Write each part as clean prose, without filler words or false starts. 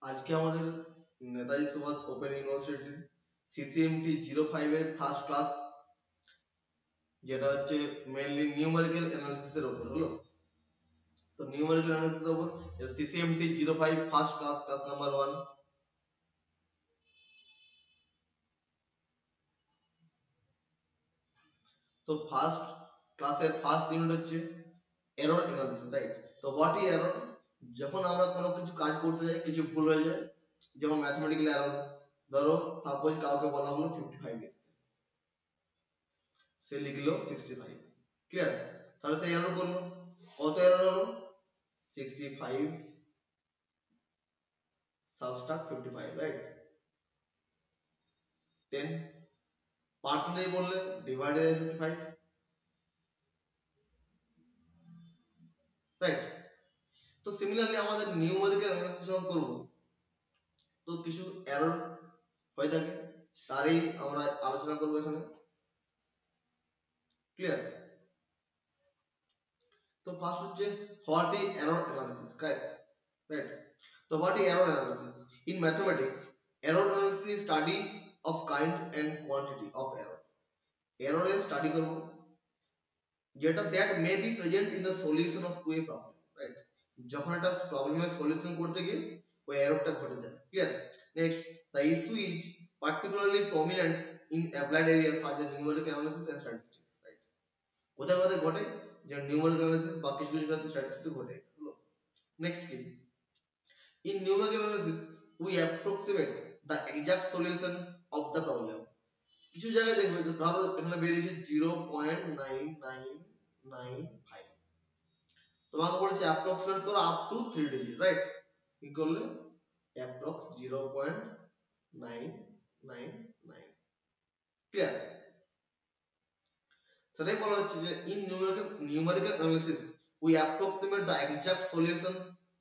আজকে আমাদের নেতাজি সুভাষ ওপেন ইউনিভার্সিটির সিসিএমটি 05 এর ফার্স্ট ক্লাস, যেটা হচ্ছে মেইনলি নিউমেরিক্যাল অ্যানালিসিস এর উপর হলো। তো নিউমেরিক্যাল অ্যানালিসিস এর উপর সিসিএমটি 05 ফার্স্ট ক্লাস, ক্লাস নাম্বার 1। তো ফার্স্ট ক্লাসের ফার্স্ট ইউনিট হচ্ছে এরর অ্যানালিসিস, রাইট? তো হোয়াট ইজ এরর? যখন আমরা কোনো কিছু কাজ করতে যাই, কিছু ভুল হয়ে যায়, যেমন ম্যাথমেটিক্যাল এরর। ধরো সাপোজ কাউকে বলা হলো 55 লিখতে, সে লিখলো 65, ক্লিয়ার? তাহলে সে এরর করলো, কত এরর হলো? 65 সাবট্রাক্ট 55, রাইট? 10 পার্সেন্টেজ বললে ডিভাইডেড বাই 55, রাইট? তো সিমিলারলি আমাদের নিউমেরিক্যাল অ্যানালিসিস যখন করব, তো কিছু এরর হয়ে থাকে, তারই আমরা আলোচনা করব এখানে, ক্লিয়ার? তো ফার্স্ট হচ্ছে what is error analysis, right? Right. So what is error analysis? In mathematics, error analysis is study of kind and quantity of error. Error এর স্টাডি করব যেটা that may be present in the solution of a problem, right? যখন একটা প্রবলেমের solution করতে গিয়ে ওই এররটা ঘটে যায়, clear? Next, the issue is particularly prominent in applied areas such as numerical analysis and statistics, right? কোথায় কোথায় ঘটে? যে নিউমেরিক্যাল অ্যানালিসিস বা কিছু কিছু ক্ষেত্রে স্ট্যাটিস্টিক্স ঘটে। নেক্সট কি, in numerical analysis we approximate the exact solution of the problem. কিছু জায়গায় দেখবে যে ধরো এখানে বেরিয়েছে 0.9995, তোমাকে বলেছে অ্যাপ্রক্সিমেট করো আপ টু 3 ডিজিট, রাইট? কি করলে অ্যাপ্রক্স 0.999, ক্লিয়ার? সেটাই বলা হচ্ছে যে in numerical analysis we approximate the exact solution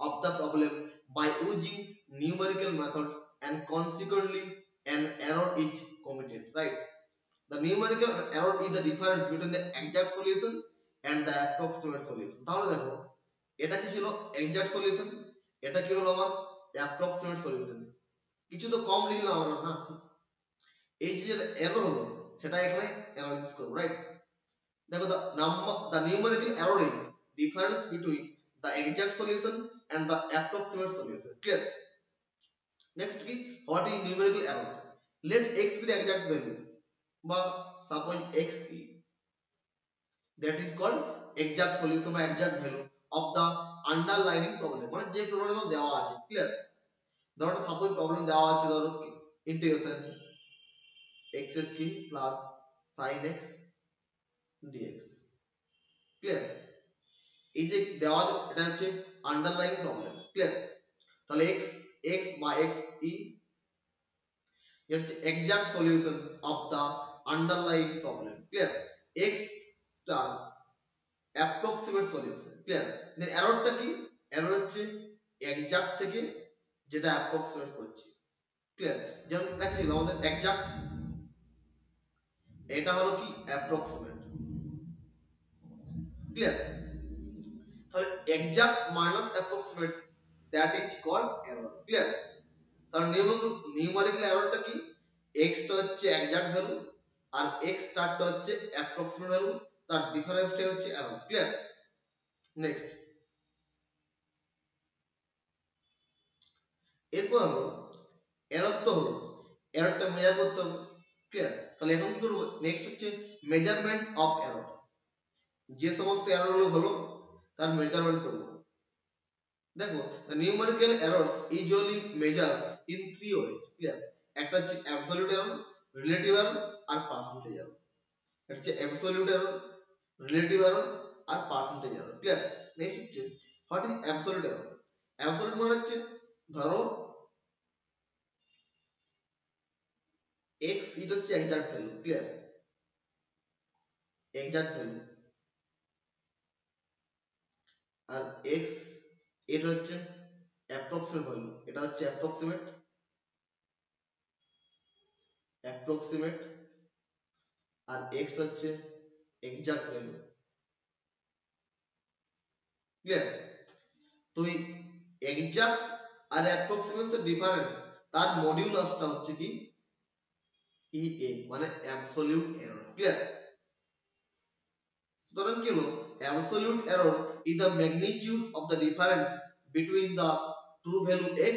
of the problem by using numerical method and consequently an error is committed, right? The numerical error is the difference between the exact solution and the approximate solution. তাহলে দেখো এটা কি ছিল exact solution, এটা কি হলো আমার approximate solution, কিছু তো কম লিখলাম আমরা না, এই যে এরর হলো সেটা এখানে অ্যানালাইসিস করব, রাইট? দেখো the numerical error is difference between the exact solution and the approximate solution, clear? Next কি, what is numerical error? Let x be the exact value, বা suppose x is, that is called exact solution or exact value of the underlying problem, মানে যে problem দেওয়া আছে, clear? ধরো suppose problem দেওয়া আছে, ধরো ইন্টিগ্রেশন x কি plus sin x dx, clear? এই যে দেওয়া এটা হচ্ছে আন্ডারলাইং প্রবলেম, ক্লিয়ার? তাহলে x বা x ই এর exact solution of the underlying problem, clear? x star approximate solution, clear? Then এররটা কি? এরর হচ্ছে এক্সাক্ট থেকে যেটা অ্যাপ্রক্সিমেট করছে, ক্লিয়ার? যেমন দেখি আমাদের এক্সাক্ট, এটা হলো কি অ্যাপ্রক্সিমেট, ক্লিয়ার? তাহলে exact minus approximate, that is called error, clear? তাহলে নিউমেরিক্যাল এররটা কি? x টা হচ্ছে এক্সাক্ট ভ্যালু আর x স্টারটা হচ্ছে অ্যাপ্রক্সিমেট ভ্যালু, তার ডিফারেন্সটা হচ্ছে এরর, ক্লিয়ার? নেক্সট, এরপর হলো এরর, তো হলো এররটা মেজার করতে হবে, ক্লিয়ার? তাহলে এখন কি করব? নেক্সট হচ্ছে মেজারমেন্ট অফ এরর। যে সমস্ত এরর হলো তার মেজারমেন্ট করব। দেখো the numerical errors usually measure in three ways, clear? একটা হচ্ছে অ্যাবসলিউট এরর, রিলেটিভ এরর আর পার্সেন্টেজ এরর। এটা হচ্ছে অ্যাবসলিউট এরর, রিলেটিভ এরর আর পার্সেন্টেজ এরর, ক্লিয়ার? নেক্সট হচ্ছে what is absolute error? Absolute মানে হচ্ছে ধরো x এটা হচ্ছে exact value, clear? Exact value, আর x এটা হচ্ছে অ্যাপ্রক্সিমেট ভ্যালু, এটা হচ্ছে অ্যাপ্রক্সিমেট আর x হচ্ছে এক্সাক্ট ভ্যালু, ক্লিয়ার? তো এই এক্সাক্ট আর অ্যাপ্রক্সিমেটস এর ডিফারেন্স তার মডিউলাসটা হচ্ছে কি EA মানে অ্যাবসলিউট এরর। ক্লিয়ার? সুতরাং কি হলো absolute error is the magnitude of the difference between the true value x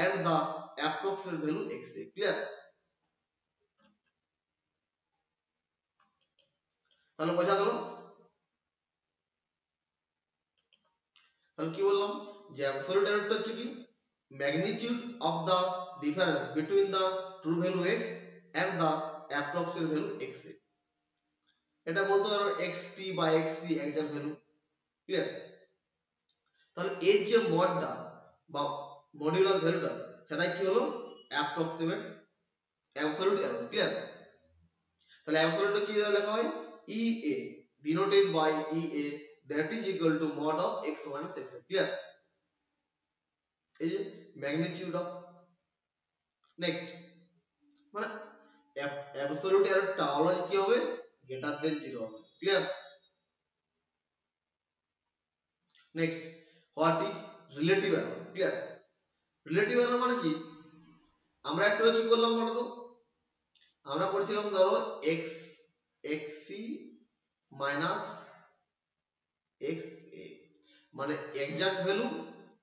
and the approximate value x. Clear? তাহলে বোঝা গেল? তাহলে কি বললাম যে অ্যাবসলিউট এররটা হচ্ছে কি magnitude of the difference between the true value x and the approximate value x. এটা বলতে পারো xt বা xc একজাক্ট ভ্যালু। ক্লিয়ার? তাহলে এর যে মডটা বা মডুলার ভ্যালুটা সেটাই কি হলো অ্যাপ্রক্সিমেট অ্যাবসলিউট এরর। ক্লিয়ার? তাহলে অ্যাবসলিউটটা কি লেখা হয় EA denoted by EA that is equal to mod of x minus x. Clear? এই যে ম্যাগনিটিউড অফ নেক্সট মানে অ্যাবসলিউট এররটা অলওয়েজ কি হবে গ্রেটার দেন 0 হবে। Clear? Next what is relative error. Clear? Relative error মানে কি আমরা একটু কি করলাম বলো তো আমরা করেছিলাম ধরো xc মাইনাস xa মানে এক্সাক্ট ভ্যালু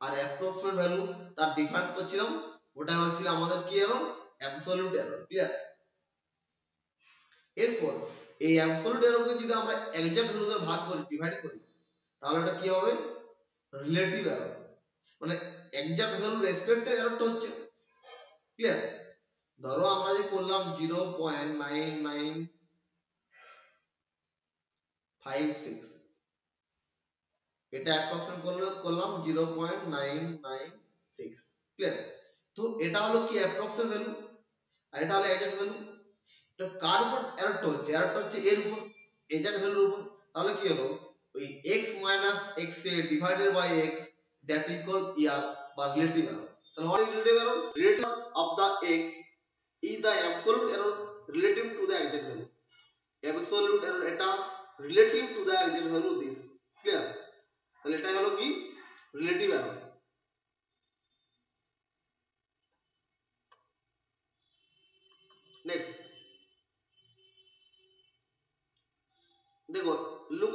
আর অ্যাপ্রক্সিমেট ভ্যালু তার ডিফারেন্স করছিলাম ওটা হচ্ছিল আমাদের কি এরর অ্যাবসলিউট এরর। ক্লিয়ার? এরপর এই অ্যাবসলিউট এররকে যদি আমরা এক্সাক্ট ভ্যালু দ্বারা ভাগ করি ডিভাইড করি তাহলে এটা কি হবে রিলেটিভ এরর মানে এক্সাক্ট ভ্যালু রেসপেক্টে এররটা হচ্ছে। ক্লিয়ার? ধরো আমরা যে করলাম 0.9956 এটা অ্যাপ্রক্সিমেট করলাম 0.996। ক্লিয়ার? তো এটা হলো কি অ্যাপ্রক্সিমেট ভ্যালু আর এটা হলো এক্সাক্ট ভ্যালু। তো কার উপর এররটা হচ্ছে এররটা হচ্ছে এর উপর এক্সাক্ট ভ্যালুর উপর। তাহলে কি হলো ওই x minus xa divided by x that equal ইয়ার বা রিলেটিভ এরর। তাহলে what is relative error? Relative of the x is the absolute error relative to the exact value. Absolute error এটা relative to the exact value this. Clear? তাহলে এটা হলো কি relative error. Next দেখো look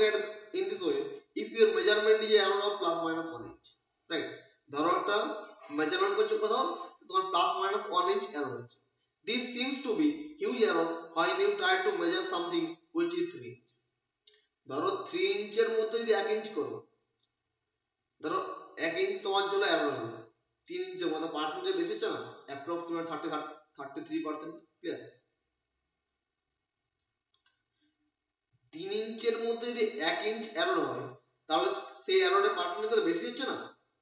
at in this way if your measurement is error of plus minus 1 inch, right? ধরো একটা measurement করছো কোথাও তোমার প্লাস মাইনাস 1 ইঞ্চ এরর হচ্ছে। This seems to be huge error when you try to measure something which is 3 inch. ধরো 3 ইঞ্চের মধ্যে যদি 1 inch করো ধরো 1 ইঞ্চ তোমার জন্য এরর হলো 3 ইঞ্চের মধ্যে পার্সেন্টেজ বেশি হচ্ছে না অ্যাপ্রক্সিমেট 33%। ক্লিয়ার? 3 ইঞ্চের মধ্যে যদি 1 ইঞ্চ এরর হয় তাহলে সেই এররের পার্সেন্টেজ কত বেশি হচ্ছে না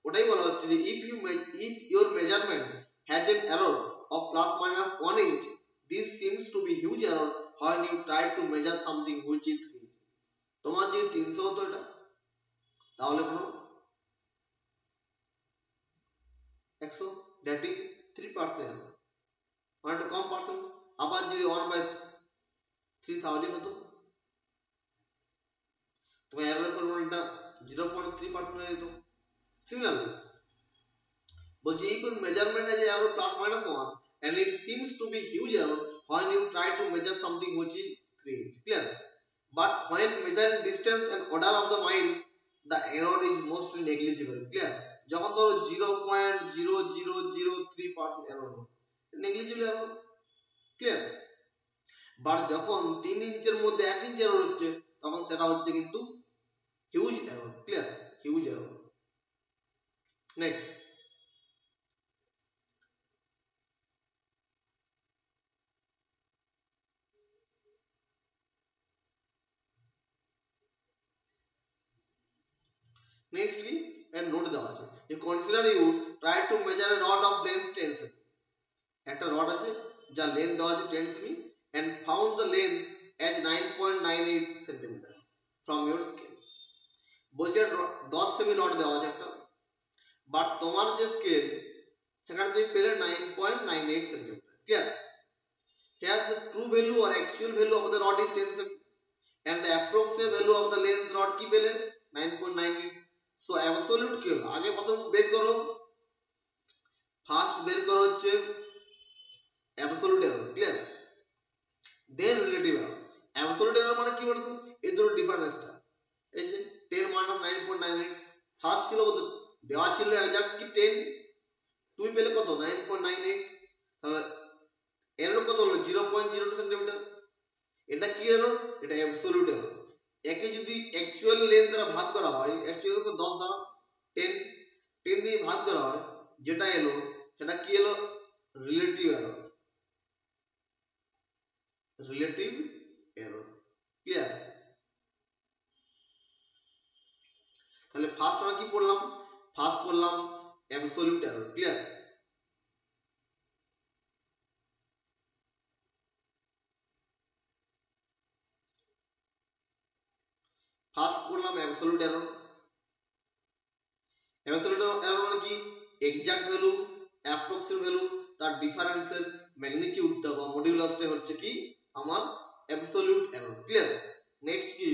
ওটাই বলা হচ্ছে যে if your measurement has an error of plus minus 1 inch this seems to be huge error when you try to measure something which is 3 inch. তোমার যদি 300 হতো এটা তাহলে কোনো 100 that is 3% error মানে একটু কম পার্সেন্ট। আবার যদি 1/3000 হতো তোমার এররের পরিমাণটা 0.3% হয়ে যেত। সিমিলারলি বলছি if your measurement has an error plus minus 1 and it seems to be huge error when you try to measure something which is 3 inch. Clear? But when measuring distance and order of the mile the error is mostly negligible. Clear? যখন ধরো 0.0003% error হবে negligible error. Clear? But যখন 3 ইঞ্চের মধ্যে 1 inch error হচ্ছে তখন সেটা হচ্ছে কিন্তু huge error. Clear? Huge error. Next next কি এর নোট দেওয়া আছে যে consider you try to measure a rod of length 10 সেমি। একটা রড আছে যার লেন্থ দেওয়া আছে 10 সেমি and found the length as 9.98 centimetre from your scale. বলছে 10 সেমি রড দেওয়া আছে একটা বাট তোমার যে স্কেল সেখানে তুমি পেলে 9.98 centimetre. Clear? Here the true value or actual value of the rod is 10 cm and the approximate value of the length rod কি পেলে 9.98. So absolute কি হলো আগে প্রথম বের করো ফার্স্ট বের করা হচ্ছে অ্যাবসলিউট এরর, ক্লিয়ার, দেন রিলেটিভ এরর। অ্যাবসলিউট এরর মানে কি বলতো, এই দুটো ডিফারেন্সটা, এই যে 10 মাইনাস 9.98, ফার্স্ট ছিল কত, দেওয়া ছিল এক্সাক্ট কি 10, তুমি পেলে কত 9.98, তাহলে এরর কত হলো 0.02 সেন্টিমিটার। এটা কি এরর, এটা অ্যাবসলিউট এরর। একে যদি অ্যাকচুয়াল লেন্থ দ্বারা ভাগ করা হয়, অ্যাকচুয়ালি কত 10 দ্বারা 10 10 দিয়ে ভাগ করা হয়, যেটা এলো সেটা কি এলো, relative error, relative error, clear. তাহলে ফার্স্ট আমরা কি পড়লাম, ফার্স্ট পড়লাম অ্যাবসলিউট এরর, ক্লিয়ার। ফার্স্ট পড়লাম অ্যাবসলিউট এরর। অ্যাবসলিউট এরর মানে কি, এক্সাক্ট ভ্যালু, অ্যাপ্রক্সিমেট ভ্যালু, তার ডিফারেন্সের ম্যাগনিটিউডটা বা মডুলাসটা হচ্ছে কি আমার অ্যাবসলিউট এরর, ক্লিয়ার। নেক্সট কি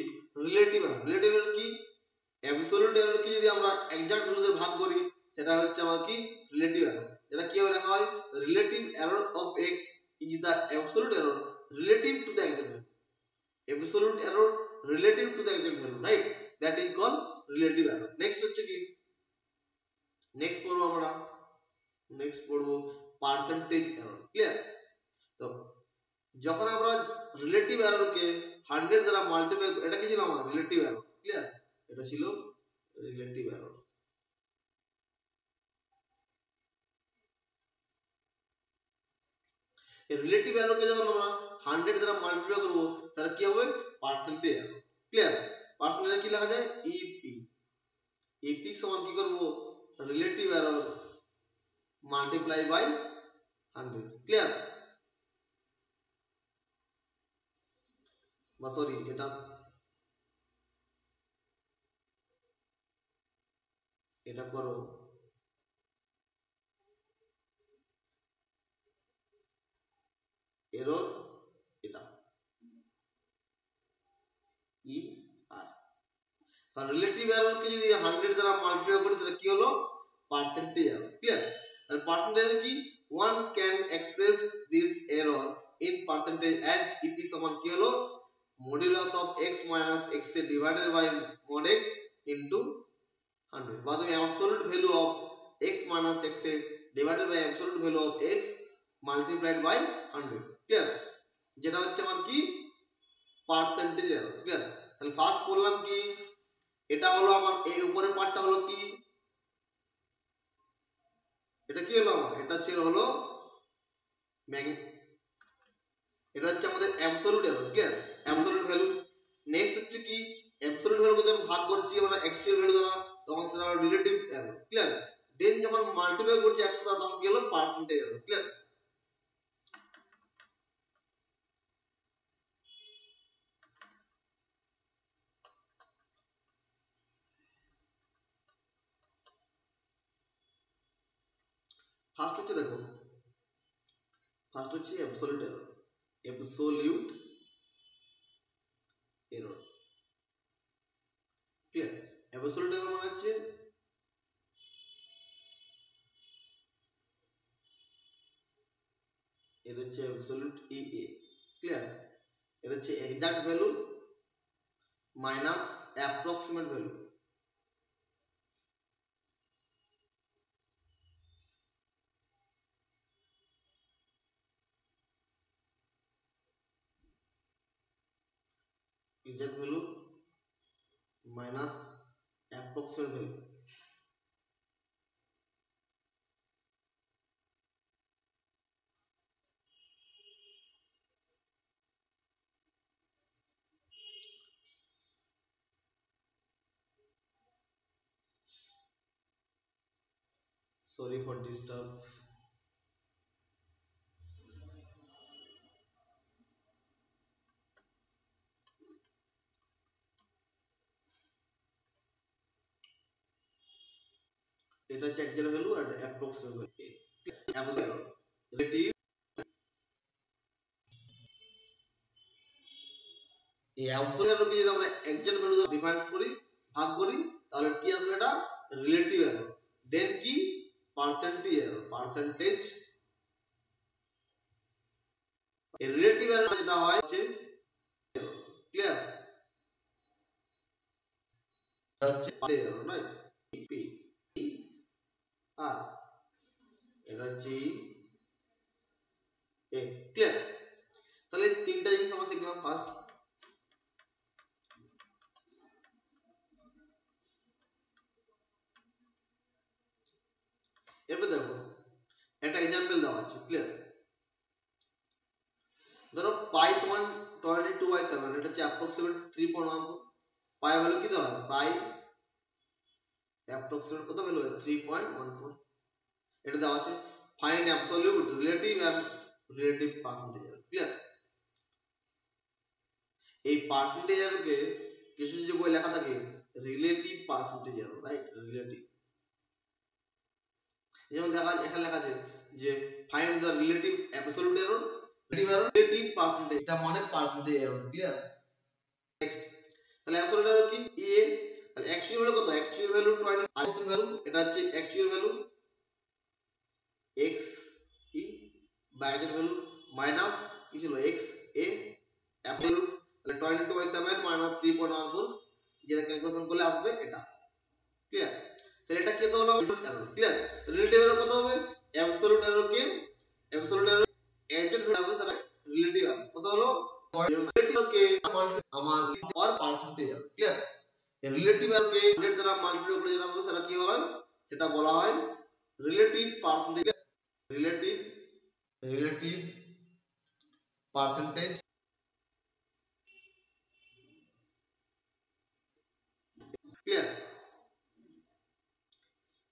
রিলেটিভ এরর। রিলেটিভ এরর কি, অ্যাবসলিউট এরর কি যদি আমরা এক্সাক্ট ভ্যালুতে ভাগ করি, সেটা হচ্ছে আমার কি রিলেটিভ এরর। যেটা কিভাবে লেখা হয়, relative error of x is the absolute error relative to the exact value. absolute error relative to the exact value, right, that is called relative error. next হচ্ছে কি, next পড়বো আমরা, next পড়বো percentage error, clear। তো যখন আমরা relative error কে 100 দ্বারা মাল্টিপ্লাই, এটা কি ছিল আমার রিলেটিভ এরর, ক্লিয়ার, এটা ছিল রিলেটিভ এরর। এই রিলেটিভ এরর কে যখন আমরা 100 দ্বারা মাল্টিপ্লাই করব, তাহলে কি হবে পার্সেন্টেজ এরর, ক্লিয়ার। পার্সেন্টেজ কি লেখা যায়, ইপি, ইপি সমান কি করব, relative error multiply by 100, clear. বা সরি, এটা করো, এরর এটা ই আর, তাহলে রিলেটিভ এরর কে যদি 100 দ্বারা মাল্টিপ্লাই করি তাহলে কি হলো পার্সেন্টেজ এরর, ক্লিয়ার। তাহলে পার্সেন্টেজ কি, one can express this error in percentage as ep সমান কি হলো modulus of x minus x divided by mod x into 100, বা তুমি absolute value of x minus x divided by absolute value of x multiplied by 100, clear. যেটা হচ্ছে আমার কি percentage error, clear. তাহলে ফার্স্ট বললাম কি, এটা হলো আমার এই উপরের পার্টটা হলো কি, এটা কি হলো আমার, এটা ছিল হলো এটা হচ্ছে আমাদের absolute error, clear, absolute value. Next হচ্ছে কি, অ্যাবসলিউট ভ্যালু কে যখন ভাগ করছি আমরা অ্যাকচুয়াল ভ্যালু দ্বারা, তখন সেটা হলো রিলেটিভ এরর, ক্লিয়ার। দেন যখন মাল্টিপ্লাই করছি 100 দ্বারা, তখন কি হলো পার্সেন্টেজ এরর, ক্লিয়ার। ফার্স্ট হচ্ছে দেখো, ফার্স্ট হচ্ছে absolute error, absolute error, clear. Absolute error মানে হচ্ছে এটা হচ্ছে অ্যাবসলিউট ইএ, ক্লিয়ার। এটা হচ্ছে exact value minus approximate value, exact value minus approximate value, sorry for disturb। এটা হচ্ছে exact value আর approximate value, absolute relative। এই absolute error কে যদি আমরা exact value দ্বারা ডিফাইন করি, ভাগ করি, তাহলে কি আসবে, এটা রিলেটিভ এরর। দেন কি পার্সেন্টেজ এর রিলেটিভ এরর যেটা হয় হচ্ছে ক্লিয়ার, এটা হচ্ছে এরর রাইট, পি আর এটা হচ্ছে এ ক্লিয়ার। তাহলে তিনটা জিনিস আমরা শিখলাম। ফার্স্ট এরপর দেখো একটা एग्जांपल দেওয়া আছে ক্লিয়ার। ধরো পাই সমান 22/7, এটা হচ্ছে অ্যাপ্রক্সিমেট 3.14। পাই ভ্যালু কি ধরা পাই অ্যাপ্রক্সিমেট কত ভ্যালু 3.14, এটা দেওয়া আছে। Find absolute relative and relative percentage clear. এই পার্সেন্টেজ এরকে কিছু যে বই লেখা থাকে relative percentage error right, relative. যেমন দেখা এখানে লেখা আছে যে find the relative absolute error, relative percentage, এটা মানে পার্সেন্টেজ এরর ক্লিয়ার। নেক্সট তাহলে অ্যাবসলিউট এরর কি এ, তাহলে অ্যাকচুয়াল ভ্যালু কত, অ্যাকচুয়াল ভ্যালু 20, আইসোলেশন ভ্যালু এটা হচ্ছে actual value x e bracket value minus কি ছিল x a অ্যাবসলিউট, তাহলে 22/7 মাইনাস 3.14, যেটা ক্যালকুলেশন করলে আসবে এটা ক্লিয়ার। তাহলে এটা কি হলো এরর ক্লিয়ার। রিলেটিভ এরর কত হবে, অ্যাবসলিউট এরর কে অ্যাবসলিউট এরর এজেন্ট ভ্যালু হবে স্যার রিলেটিভ এরর কত হলো, রিলেটিভ কে আমার और percentage error clear. Relative error কে 100 দ্বারা মাল্টিপ্লাই করে যেটা হবে সেটা কি হয়, সেটা বলা হয় relative percentage, relative percentage clear.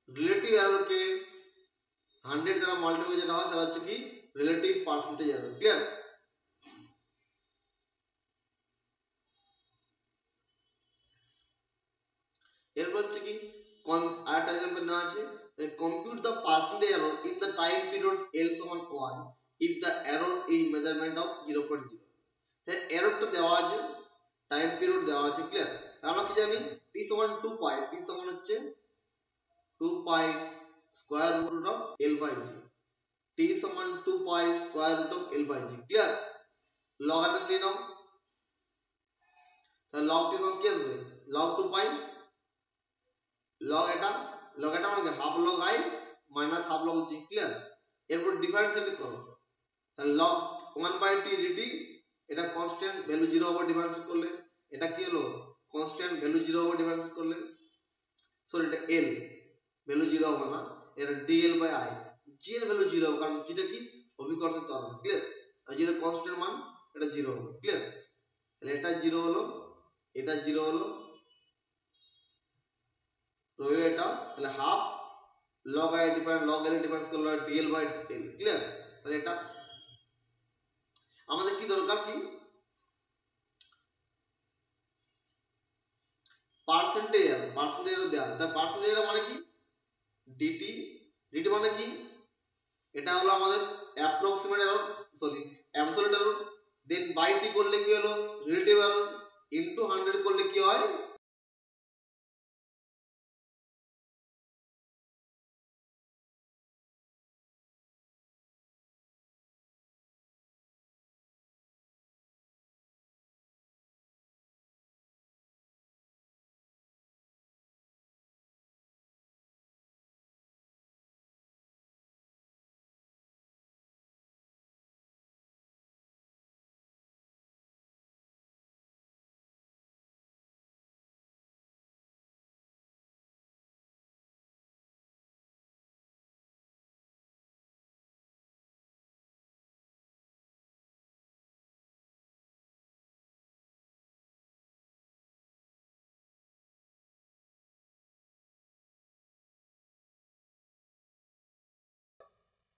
Relative error কে 100 দ্বারা মাল্টিপ্লাই যেটা হয় সেটা হচ্ছে কি রিলেটিভ পার্সেন্টেজ এরর ক্লিয়ার। এরপর হচ্ছে কি আরেকটা एग्जांपल নেওয়া আছে, compute the percentage error in the time period L সমান 1 if the error is measurement of 0.0। তাহলে এররটা দেওয়া আছে, টাইম পিরিয়ড দেওয়া আছে ক্লিয়ার। আমরা কি জানি t সমান 2 পাই, t সমান হচ্ছে 2 pi square root of L by g, t সমান 2 pi square root of L by g clear. Logarithm নিয়ে নাও, তাহলে log t সমান কি আসবে log 2 পাই, log এটা মানে half log i minus half log g clear. এরপর ডিফারেন্সিয়েট করো, তাহলে log 1/t dt এটা কনস্ট্যান্ট ভ্যালু 0 ওভার ডিফারেন্সিয়েট করলে এটা কি হলো কনস্ট্যান্ট ভ্যালু 0 ওভার ডিফারেন্সিয়েট করলে সরি এটা l ভ্যালু 0 হবে না, এটা dl বাই i, g এর ভ্যালু 0 হবে কারণ যেটা কি অভিকর্ষের ত্বরণ ক্লিয়ার, আর যেটা কনস্ট্যান্ট মান এটা 0 হবে ক্লিয়ার। তাহলে এটা 0 হলো, এটা 0 হলো, রইল এটা, তাহলে half log i difference log l difference করলে dl বাই l ক্লিয়ার। তাহলে এটা আমাদের কি দরকার কি পার্সেন্টেজ এরর দেওয়া, তার পার্সেন্টেজ এরর মানে কি dt, dt মানে কি এটা হলো আমাদের approximate error sorry absolute error, then by t করলে কি হলো রিলেটিভ এরর, ইনটু 100 করলে কি হয়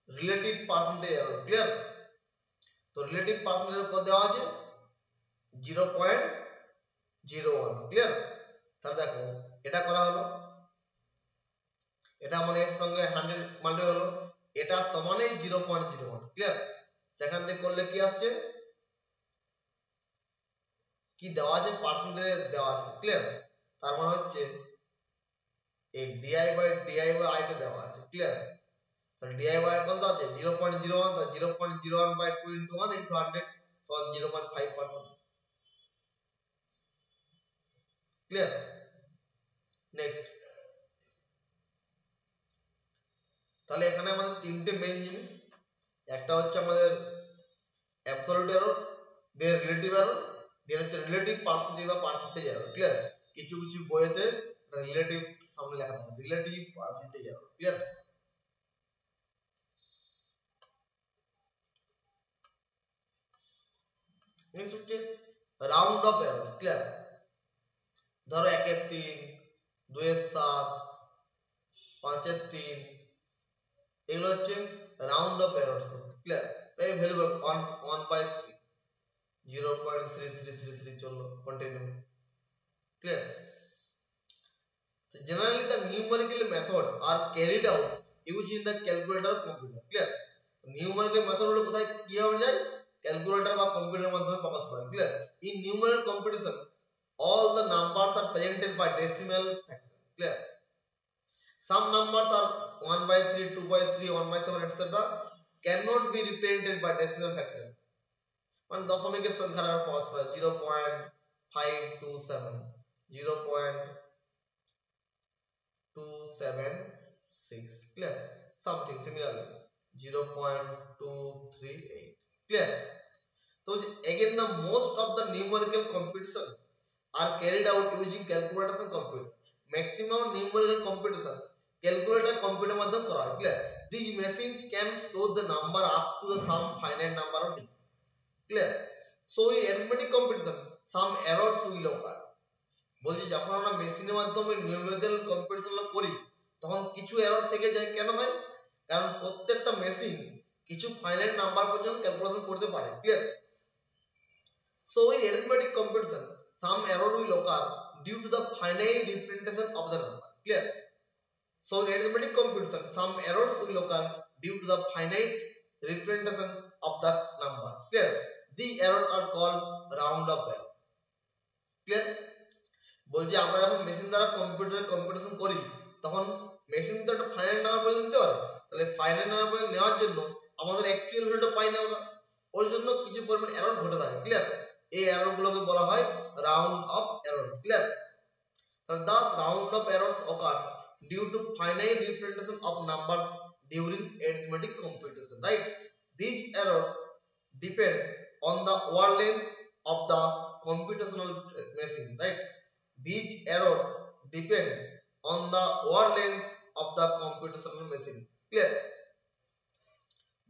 রিলেটিভ পার্সেন্টেজ এরর ক্লিয়ার। তো রিলেটিভ পার্সেন্টেজ এরর কত দেওয়া আছে 0.01 ক্লিয়ার। তাহলে দেখো এটা করা হলো, এটা মানে এর সঙ্গে 100 মাল্টিপ্লাই হলো, এটা সমানই 0.01 ক্লিয়ার। সেখান থেকে করলে কি আসছে কি দেওয়া আছে পার্সেন্টেজ দেওয়া আছে ক্লিয়ার। তার মানে হচ্ছে এই di বাই i টা দেওয়া আছে ক্লিয়ার। DIY কত আছে 0.01, 0.01 by 2 into 1 into 100 so 0.5%. Clear? Next, তাহলে এখানে আমাদের তিনটে মেইন জিনিস, একটা হচ্ছে আমাদের অ্যাবসলিউট এরর, দেন রিলেটিভ এরর, দেন হচ্ছে রিলেটিভ পার্সেন্টেজ বা পার্সেন্টেজ এরর। ক্লিয়ার? কিছু কিছু বইতে রিলেটিভ সামনে লেখা থাকে, relative percentage error. Clear? Next হচ্ছে রাউন্ড অফ এরর। ক্লিয়ার? ধরো 1 এর 3, 2 এর 7, 5 এর 3, এগুলো হচ্ছে রাউন্ড অফ এররস। ক্লিয়ার? তাই ভ্যালু 1/3, 0.3333 চললো, continue. Clear? So generally the numerical method are carried out using the calculator or computer. Clear? Numerical method হলো কোথায় কি হবে যায়, ক্যালকুলেটর বা কম্পিউটারের মাধ্যমে প্রকাশ করা। Clear? In numerical competition all the numbers are presented by decimal fraction. Clear? Some numbers are 1/3, 2/3, 1/7 etc. cannot be represented by decimal fraction. মানে দশমিকের সংখ্যা দ্বারা প্রকাশ করা 0.527, 0.276. Clear? Something similarly 0.238. Clear? So again the most of the numerical competition are carried out using calculators and computer. Maximum numerical competition calculator computer মাধ্যমে করা হয়। Clear? These machines can store the number up to the some finite number of digits. Clear? So in arithmetic competition some errors will occur. বলছি যখন আমরা মেশিনের মাধ্যমে numerical competition করি তখন কিছু এরর থেকে যায়। কেন হয়? কারণ প্রত্যেকটা মেশিন কিছু ফাইনাইট নাম্বার পর্যন্ত ক্যালকুলেশন করতে পারে। Clear? So in arithmetic competition some error will occur due to the finite representation of the number. Clear? So in arithmetic competition some errors will occur due to the finite representation of the numbers. Clear? These errors are called round of error. Clear? বলছি আমরা যখন machine দ্বারা কম্পিউটারে competition করি তখন machine তো একটা finite number পর্যন্ত নিতে পারে। তাহলে ফাইনাইট নাম্বার পর্যন্ত নেওয়ার জন্য আমাদের অ্যাকচুয়াল ভ্যালুটা পাই না আমরা, ওই জন্য কিছু পরিমাণ এরর ঘটে থাকে। ক্লিয়ার? এই এরর গুলোকে বলা হয় রাউন্ড অফ এরর। ক্লিয়ার? তাহলে thus round of errors occur due to finite representation of numbers during arithmetic computation. Right? These errors depend on the word length of the computational machine. Right? These errors depend on the word length of the computational machine. Clear?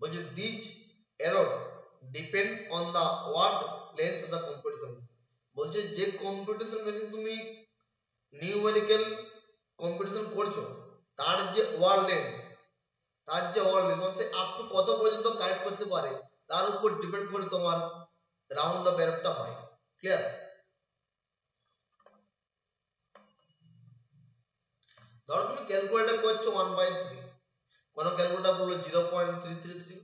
But these errors depend on the word length of the computational machine. বলছে যে computation machine তুমি numerical competition করছো তার যে word length সে up to কত পর্যন্ত correct করতে পারে তার উপর ডিপেন্ড করে তোমার রাউন্ড অফ এররটা হয়। ক্লিয়ার? ধরো তুমি ক্যালকুলেটর করছো 1/3, কোন ক্যালকুলেটর বললো 0.333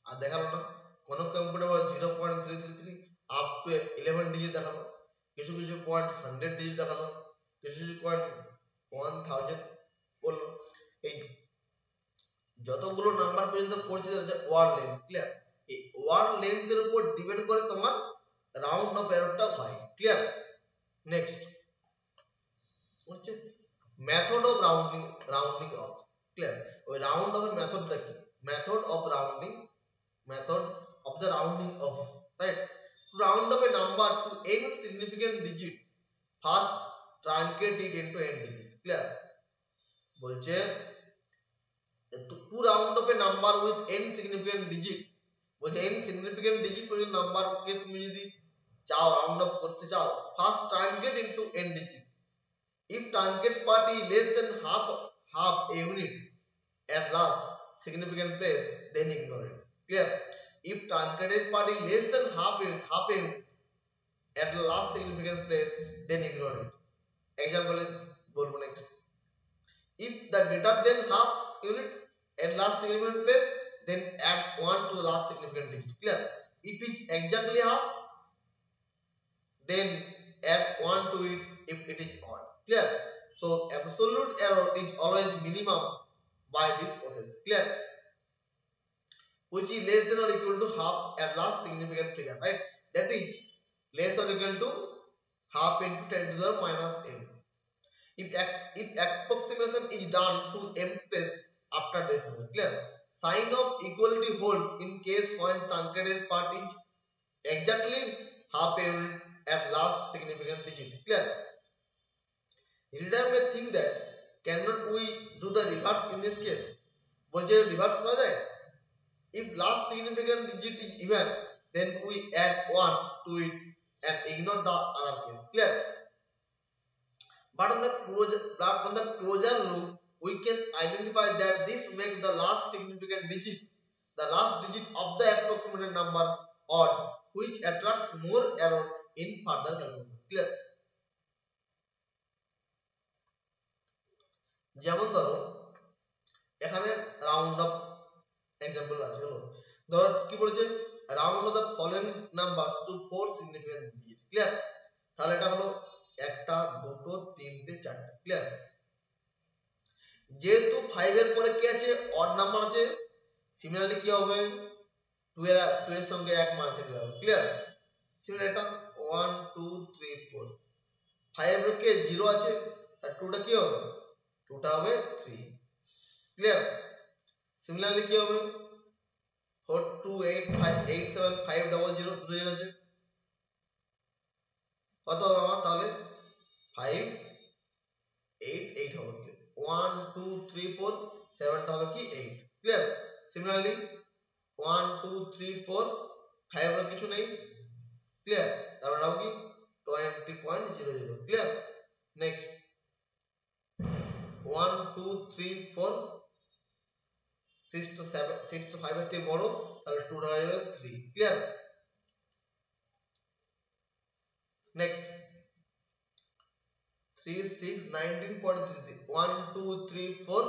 আর দেখালো না, কোন কম্পিউটার বললো 0.333 আপ টু 11 ডিজিট দেখালো, কিছু কিছু পয়েন্ট 100 ডিজিট দেখালো, কিছু কিছু পয়েন্ট 1000 বললো। এই যতগুলো নাম্বার পর্যন্ত করছে ওয়ার্ড লেন্থ। ক্লিয়ার? এই ওয়ার্ড লেন্থের উপর ডিপেন্ড করে তোমার রাউন্ড অফ এররটা হয়। ক্লিয়ার? নেক্সট হচ্ছে method of rounding off. Clear? ওই রাউন্ড অফ এর মেথডটা কি? Method of the rounding off. Right? To round off a number to n significant digit first truncate it into n digits. Clear? বলছে to round off a number with n significant digit, বলছে n significant digit পর্যন্ত নাম্বারকে তুমি যদি চাও round off করতে চাও first truncate into n digit. If truncate part is less than half a unit at last significant place, then ignore it. Clear? If truncated part is less than half a unit at the last significant place, then ignore it. Example বলবো next. If the greater than half unit at last significant place, then add 1 to the last significant digit. Clear? If it's exactly half, then add 1 to it if it is odd. Clear? So absolute error is always minimum by this process. Clear? Which is less than or equal to half at last significant figure, right? That is less or equal to half into 10 to the minus m. If approximation is done to m place after decimal. Clear? Sign of equality holds in case when truncated part is exactly half a unit at last significant digit. Clear? Reader may think that cannot we do the reverse in this case? বলছে reverse করা যায়? If last significant digit is even, then we add 1 to it and ignore the other case. Clear? But on the closure loop, we can identify that this makes the last significant digit, the last digit of the approximate number odd, which attracts more error in further calculation. Clear? যেমন ধরো এখানে round of example আছে, হলো ধরো কি বলেছে, round off the following numbers to four significant digit. Clear? তাহলে এটা হলো একটা, দুটো, তিনটে, চারটে। ক্লিয়ার? যেহেতু 5 এর পরে কি আছে, অড নাম্বার আছে, সিমিলারলি কি হবে, 2 এর সঙ্গে 1 মাল্টিপ্লাই হবে। ক্লিয়ার? সিমিলার এটা 1 2 3 4, 5 এর কে 0 আছে, আর 2 টা কি হবে, 2 টা হবে 3। ক্লিয়ার? সিমিলারলি কি হবে, 4 2 8 5 8 7 5 0 0 0 আছে, কত হবে আমার, তাহলে 5 8 8 হবে। 1 2 3 4 7 টা হবে কি 8। ক্লিয়ার? সিমিলারলি 1 2 3 4 5 এর কিছু নেই। ক্লিয়ার? তার মানে হবে কি 20.00। ক্লিয়ার? নেক্সট 1 2 3 4 6 to 7 6 to 5 এর থেকে বড়, তাহলে 2 হয়ে যাবে 3। ক্লিয়ার? নেক্সট 3 6 19.36 1 2 3 4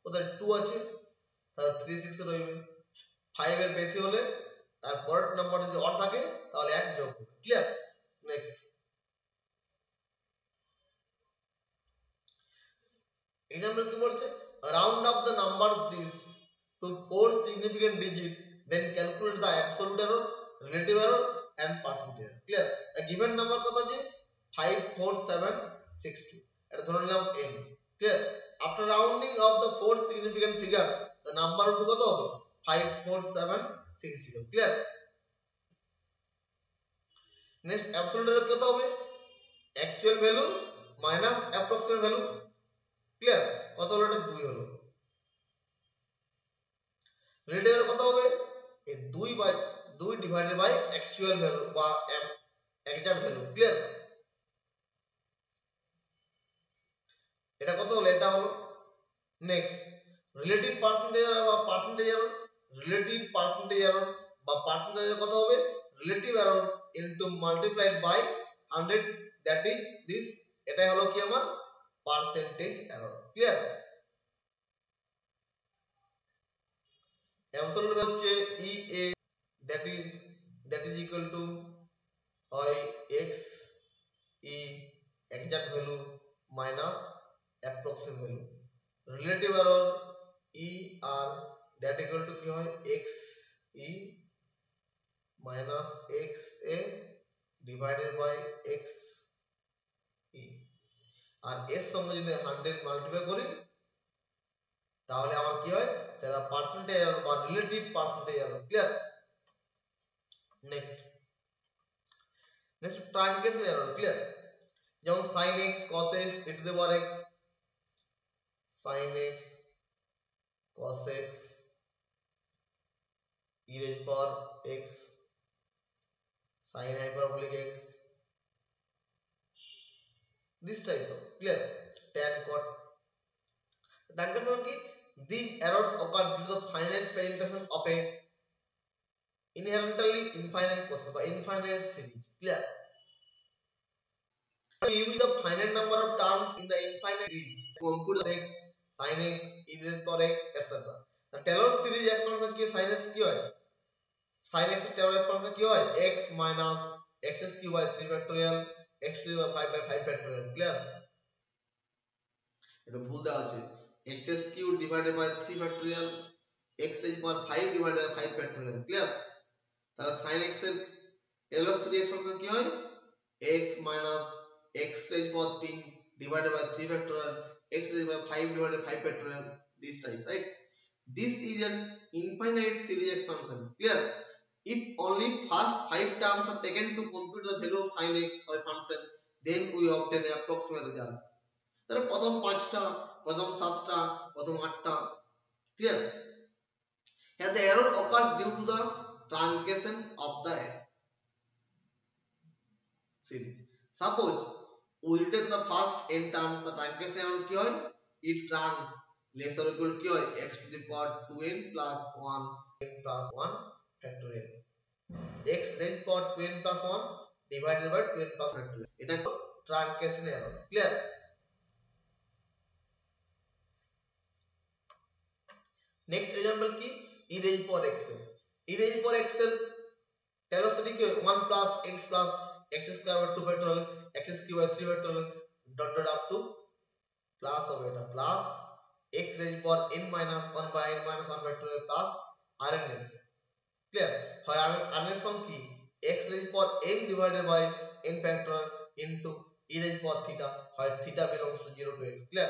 ওদের 2 আছে, তাহলে 3 6 এ রইবে। 5 এর বেশি হলে আর পরের নাম্বার যদি অড থাকে তাহলে 1 যোগ করবে। ক্লিয়ার? নেক্সট এক্সাম্পল কি বলছে, round off the number this to 4 significant digit, then calculate the absolute error, relative error and percentage error. Clear? A given number কত আছে, 5 4 7 6 2, এটা ধরে নিলাম n। Clear? After rounding of the 4 significant figure, the number will be কত হবে, 5 4 7 6 0। Clear? next absolute error কত হবে, actual value minus approximate value। Clear? কত হলো, এটা 2 হলো। রিলেটিভ এর কত হবে, এই 2 ডিভাইডেড বাই অ্যাকচুয়াল ভ্যালু বা এক্সাক্ট ভ্যালু। ক্লিয়ার? এটা কত হলো, এটা হলো। নেক্সট রিলেটিভ পার্সেন্টেজ এরর বা percentage error, relative percentage error বা পার্সেন্টেজ কত হবে, relative error into multiplied by 100, that is this, এটাই হলো কি আমার percentage error. Clear? absolute value হচ্ছে EA, that is equal to হয় x e exact value minus approximate value, relative error ER, that equal to কি হয় x e minus x a divided by x e, আর এর সঙ্গে যদি 100 multiply করি তাহলে আমার কি হয়, সেটা পার্সেন্টেজ এরর বা relative percentage error. Clear? Next truncation error. Clear? যেমন sin x cos x e to the power x, sin x cos x e raised to power x, sin hyperbolic x, this type of। Clear? tan cot ট্রানকেশন কি, these errors occur due to the finite presentation of a inherently infinite process by infinite series. Clear? We use the finite number of terms in the infinite series to compute the x, sin x, e raised to power x, etc. The Taylor series expansion কি, sin x কি হয়, sin x এর Taylor expansion কি হয়, x minus x cube by 3 factorial x to the 5 by 5 factorial। Clear? এটা ভুল দেওয়া আছে, x cube divided by 3 factorial x raised to power 5 divided by 5 factorial clear তাহলে sin x এর log x function কি হয় x minus x raised to power 3 divided by 3 factorial x raised by 5 divided by 5 factorial this type right this is an infinite series expansion clear if only first 5 terms are taken to compute the value of sin x or function then we obtain an approximate result তাহলে প্রথম 5টা প্রথম 7টা প্রথম 8টা clear here the error occurs due to the truncation of the series suppose we return the first n terms the truncation error কি হয় it trunc less or equal কি হয় x to the power 2n plus 1 n plus 1 factorial x raised to power 2n plus 1 divided by 2n plus factorial এটা truncation error clear next example কি e raised power x e raised power x এর velocity কি 1 plus x square by 2 factorial x cube by 3 factorial dot up to plus হবে এটা plus x raised power n minus 1 by n minus 1 factorial plus rnx clear হয় rnx সম কি x raised power n divided by n factorial into e raised power theta হয় theta belongs to 0 to x clear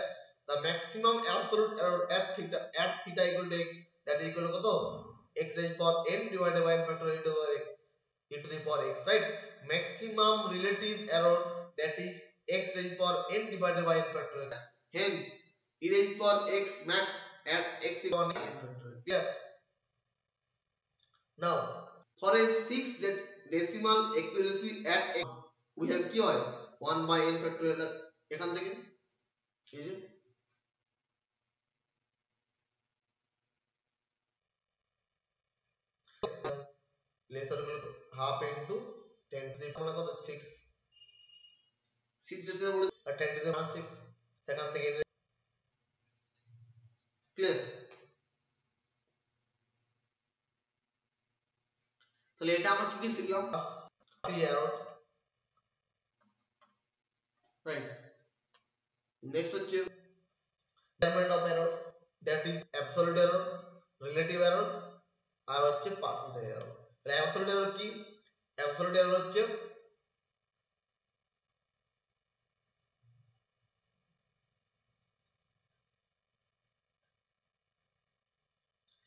the maximum absolute error at theta equal to x that is equal to কত x raised power n divided by n factorial into x to the power x right maximum relative error that is x raised power n divided by n factorial hence e raised power x max at x equal to n factorial clear now for a 6 decimal accuracy at x we have কি হয় 1 by n factorial এখান থেকে এই যে lesser equal half into 10 to the power কত 6 6 decimal বলে 10 to the power 6 সেখান থেকে ক্লিয়ার তাহলে এটা আমরা কি কি শিখলাম error right next হচ্ছে measurement of errors that is absolute error relative error আর হচ্ছে percentage error তাহলে absolute error কি absolute error হচ্ছে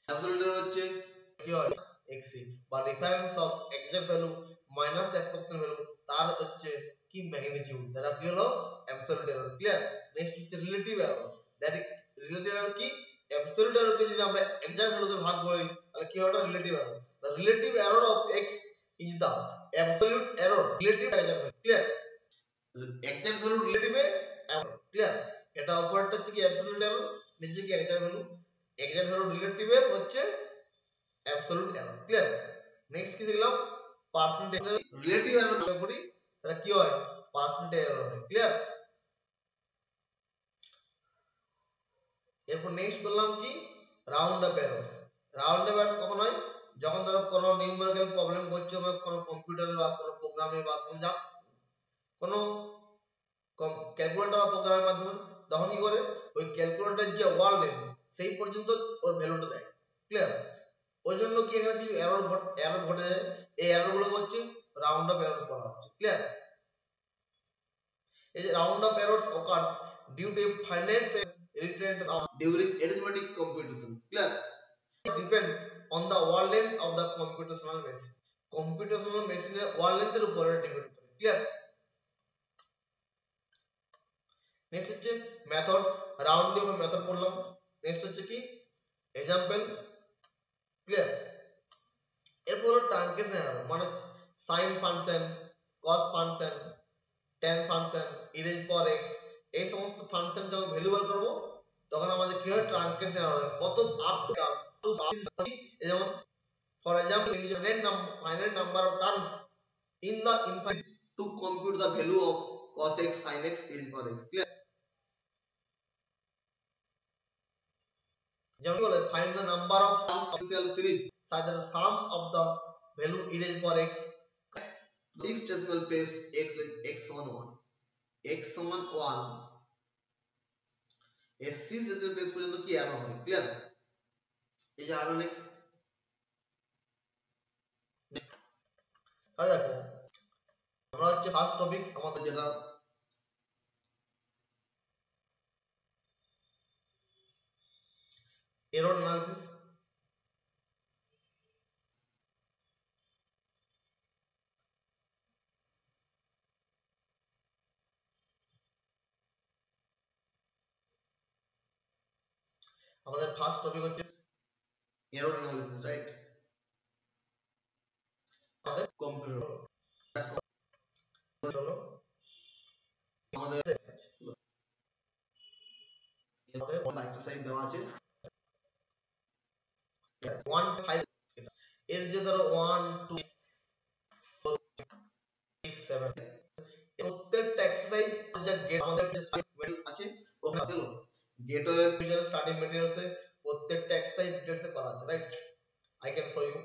absolute error হচ্ছে কি হয় xc বা difference of exact value minus approximate value তার হচ্ছে কি magnitude এটা কি হলো absolute error clear next হচ্ছে relative error that is relative error কি absolute error কে যদি আমরা exact value তে ভাগ করি তাহলে কি হবে relative error the relative error of x is the absolute error relative exact value clear exact value relative error clear এটা উপরটা হচ্ছে কি absolute error নিচে কি exact value relative হচ্ছে absolute error clear next কি শিখলাম percentage relative error আমরা করি তাহলে কি হয় percentage error হয় clear এরপর নেক্সট করলাম কি রাউন্ড আপ এরর্স কখন হয় যখন ধরো কোনো নিউমেরিক্যাল প্রবলেম করছো বা কোনো কম্পিউটারে বা কোনো প্রোগ্রামে বা কোনো ক্যালকুলেটর বা প্রোগ্রামের মাধ্যমে তখন কি করে ওই ক্যালকুলেটরের যে ওয়ার্ড লেন্থ সেই পর্যন্ত ওর ভ্যালুটা দেয় ক্লিয়ার ওই জন্য কি এখানে কি এরর ঘটে যায় এই এরর গুলো হচ্ছে রাউন্ড আপ এরর্স বলা হচ্ছে ক্লিয়ার এই যে round up errors occurs due to a finite reference during arithmetic computation clear it depends on the word length of the computational machine এর word length এর উপরে ডিপেন্ড করে ক্লিয়ার নেক্সট হচ্ছে method round of method পড়লাম next হচ্ছে কি example clear এরপর হলো ট্রানকেশন এরর মানে sin function cos function tan function e raised power x এই সমস্ত ফাংশন যখন ভ্যালু বার করব তখন আমাদের কি হয় ট্রানকেশন এরর হয় কত আপ টু যেমন for example finite number of terms in the infinite to compute the value of cos x sin x e raised power x clear যেমন বলে find the number of terms of exponential series such that the sum of the value e raised power x 6 decimal place x 1 x 1 1 SC decimal place পর্যন্ত কি error হয়, clear? এই যে আরো next, তাহলে দেখো আমরা হচ্ছে ফার্স্ট টপিক আমাদের যেটা এরর অ্যানালিসিস। আমাদের ফার্স্ট টপিক হচ্ছে এরর অ্যানালিসিস, রাইট? আমাদের কম্পিউটার চলো আমাদের এক্সারসাইজ দেওয়া আছে 1 5, এর যে ধরো 1 2 4 6 7 প্রত্যেকটা এক্সারসাইজ যা গেট আমাদের মেটেরিয়াল আছে ওখানে চলো গেটওয়ে ফিচার স্টার্টিং মেটেরিয়ালস এ প্রত্যেকটা এক্সারসাইজ ডিটেইলস এ করা আছে, right? I can show you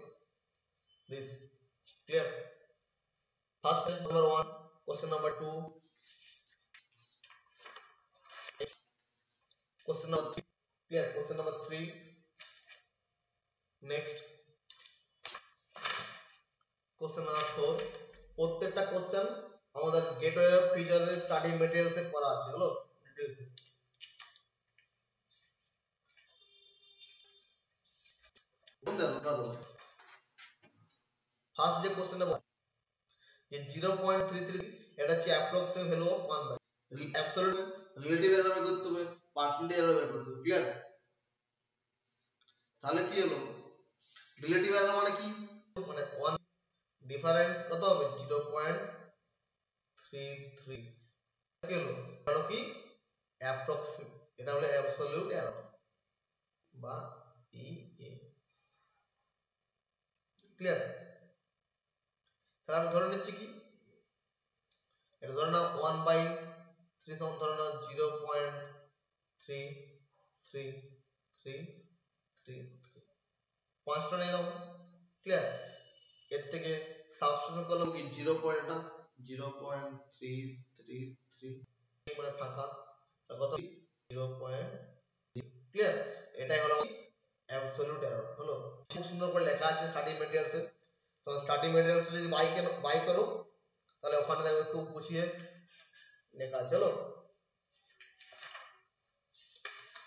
this, clear? First number 1, question number 2, question number 3, clear? Question number 3, next question number 4, প্রত্যেকটা কোশ্চেন আমাদের গেটওয়ে ফিচার স্টাডি মেটেরিয়ালস এ করা আছে, হলো ডিটেইলস। ফার্স্ট যে কোশ্চেন বল যে 0.33 এটা হচ্ছে approximate value of 1 by absolute relative error বের করতে হবে, পার্সেন্টেজ এরর বের করতে হবে, ক্লিয়ার? তাহলে কি হলো রিলেটিভ এরর মানে কি, মানে 1 ডিফারেন্স কত হবে 0.33, কি হলো হলো কি অ্যাপ্রক্সিমেট, এটা হলো অ্যাবসলিউট এরর বা ইএ, ক্লিয়ার? তাহলে আমি ধরে নিচ্ছি কি এটা ধরে নাও 1/3 সমান ধরে নাও 0.3333, পাঁচটা নিলাম, ক্লিয়ার? এর থেকে সাবস্টিটিউশন করলাম কি 0.3333 মানে ফাঁকা কত 0.3, ক্লিয়ার? এটাই হলো অ্যাবসলিউট এরর, হলো খুব সুন্দর করে লেখা আছে স্টাডি মেটেরিয়ালস এ। তো স্টাডি মেটেরিয়ালস যদি বাই করো তাহলে ওখানে দেখো খুব গুছিয়ে লেখা আছে, হলো।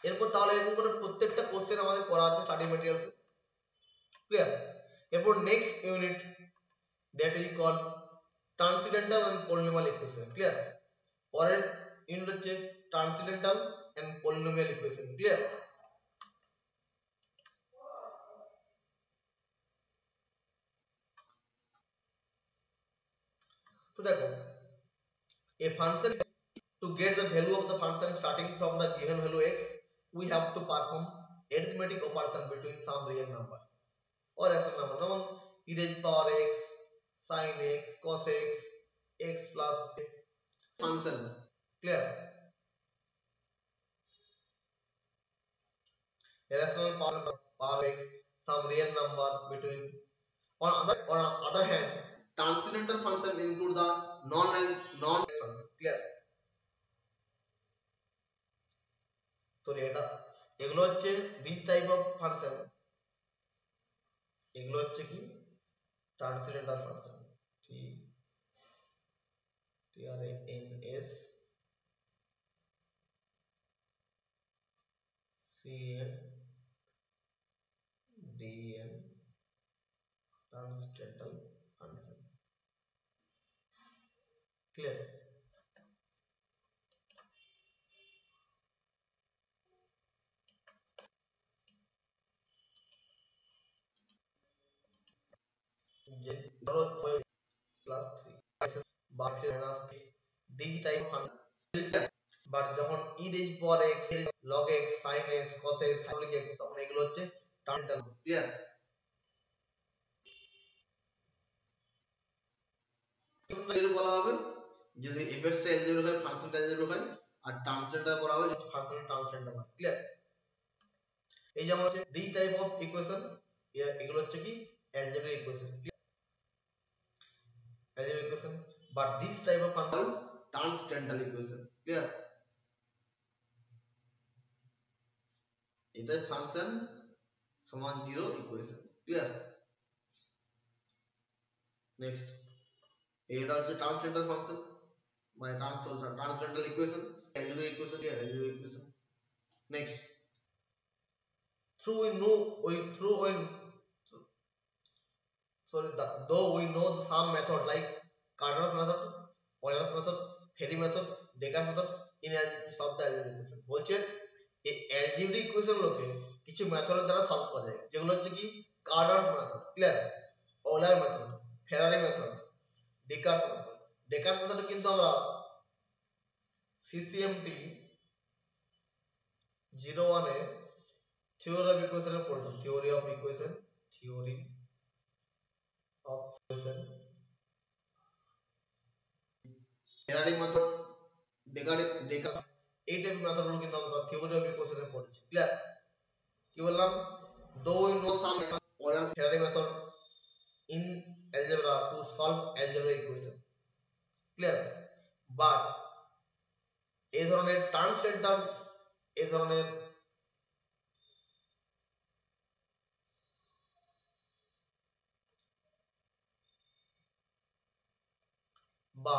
এরপর তাহলে এরকম করে প্রত্যেকটা কোশ্চেন আমাদের করা আছে স্টাডি মেটেরিয়ালস এ, ক্লিয়ার? এরপর next unit that is called transcendental and polynomial equation, clear? পরের ইউনিট হচ্ছে transcendental and polynomial equation, clear? তো দেখো a function, to get the value of the function starting from the given value x, we have to perform arithmetic operation between some real numbers or rational number, যেমন e raised power x, sin x, cos x, x plus function, clear? A rational power x, some real number between. On other hand, transcendental function include the non function, clear? Sorry, এটা এগুলো হচ্ছে this type of function, এগুলো হচ্ছে কি transcendental function, TRANSCENDN transcendental function, clear? যে ধরো plus 3 box minus 3 this type function, but যখন e raised power x, log x, sin x, cos x, hyperbolic x তখন এগুলো হচ্ছে transcendental, ক্লিয়ার? এর বলা হবে যদি fx টা algebraic হয় ফাংশন টা algebraic হয় আর ট্রান্সেন্ডেন্টাল করা হবে যদি ফাংশন ট্রান্সেন্ডেন্টাল হয়, ক্লিয়ার? এই যেমন হচ্ছে this type of equation, এগুলো হচ্ছে কি algebraic equation, algebraic equation, but this type of function transcendental equation, clear? এটাই ফাংশন সমান 0 ইকুয়েশন। ক্লিয়ার? নেক্সট, এটা হচ্ছে ট্রান্সেন্ডেন্টাল ফাংশন মানে transcendental equation, algebraic equation, algebraic equation. Next, through we know we through when sorry the, though we know the some method like Carter's method, Euler's method, Ferri method, Descartes method in analysis of the algebraic equation। বলছে এই algebraic equation গুলোকে কিছু মেথডের দ্বারা solve করা যায়, যেগুলো হচ্ছে কি Cardan's method, clear, Euler method, Ferrari method, Descartes method. Descartes method কিন্তু আমরা সিসিএমটি 01 এ থিওরি অফ ইকুয়েশন এ পড়েছি, theory of equation. Ferrari method, Descartes, এই টাইপের মেথডগুলো কিন্তু আমরা থিওরি অফ ইকুয়েশন এ পড়েছি। ক্লিয়ার? কি বললাম? Though we know some method, Euler Ferrari method in algebra to solve algebraic equation, clear, but এই ধরনের ট্রান্সেন্ডেন্টাল, এই ধরনের বা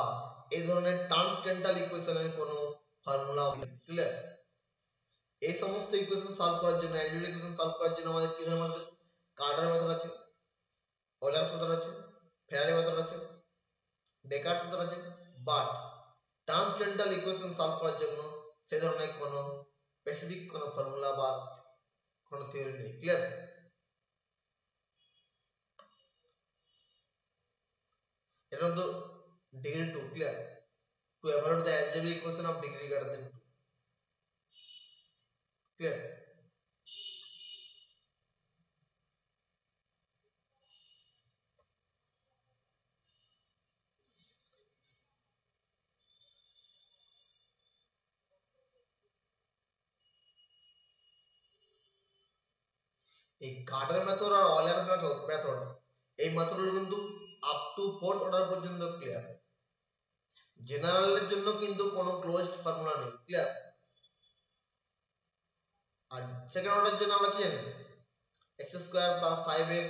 এই ধরনের ট্রান্সেন্ডেন্টাল ইকুয়েশনের কোনো ফর্মুলা, ক্লিয়ার? এই সমস্ত ইকুয়েশন সলভ করার জন্য, অ্যালজেব্রিক ইকুয়েশন সলভ করার জন্য আমাদের কি ধরনের মেথড? কার্টার মেথড আছে, ওলার মেথড আছে, ফেরারি মেথড আছে, ডেকার্টস মেথড আছে, বাট ট্রান্সেন্ডেন্টাল ইকুয়েশন সলভ করার জন্য সেই ধরনের কোনো স্পেসিফিক কোনো ফর্মুলা বা কোনো থিওরি নেই। ক্লিয়ার? এটা তো degree 2, clear, to evaluate the algebraic equation of degree greater than 2, clear? এই কার্টার মেথড আর ওয়লার মেথড এই মেথডগুলো কিন্তু আপ টু 4th অর্ডার পর্যন্ত ক্লিয়ার। জেনারেলের জন্য কিন্তু কোনো ক্লোজড ফর্মুলা নেই, ক্লিয়ার? আর সেকেন্ড অর্ডারের জন্য আমরা কি জানি? x² + 5x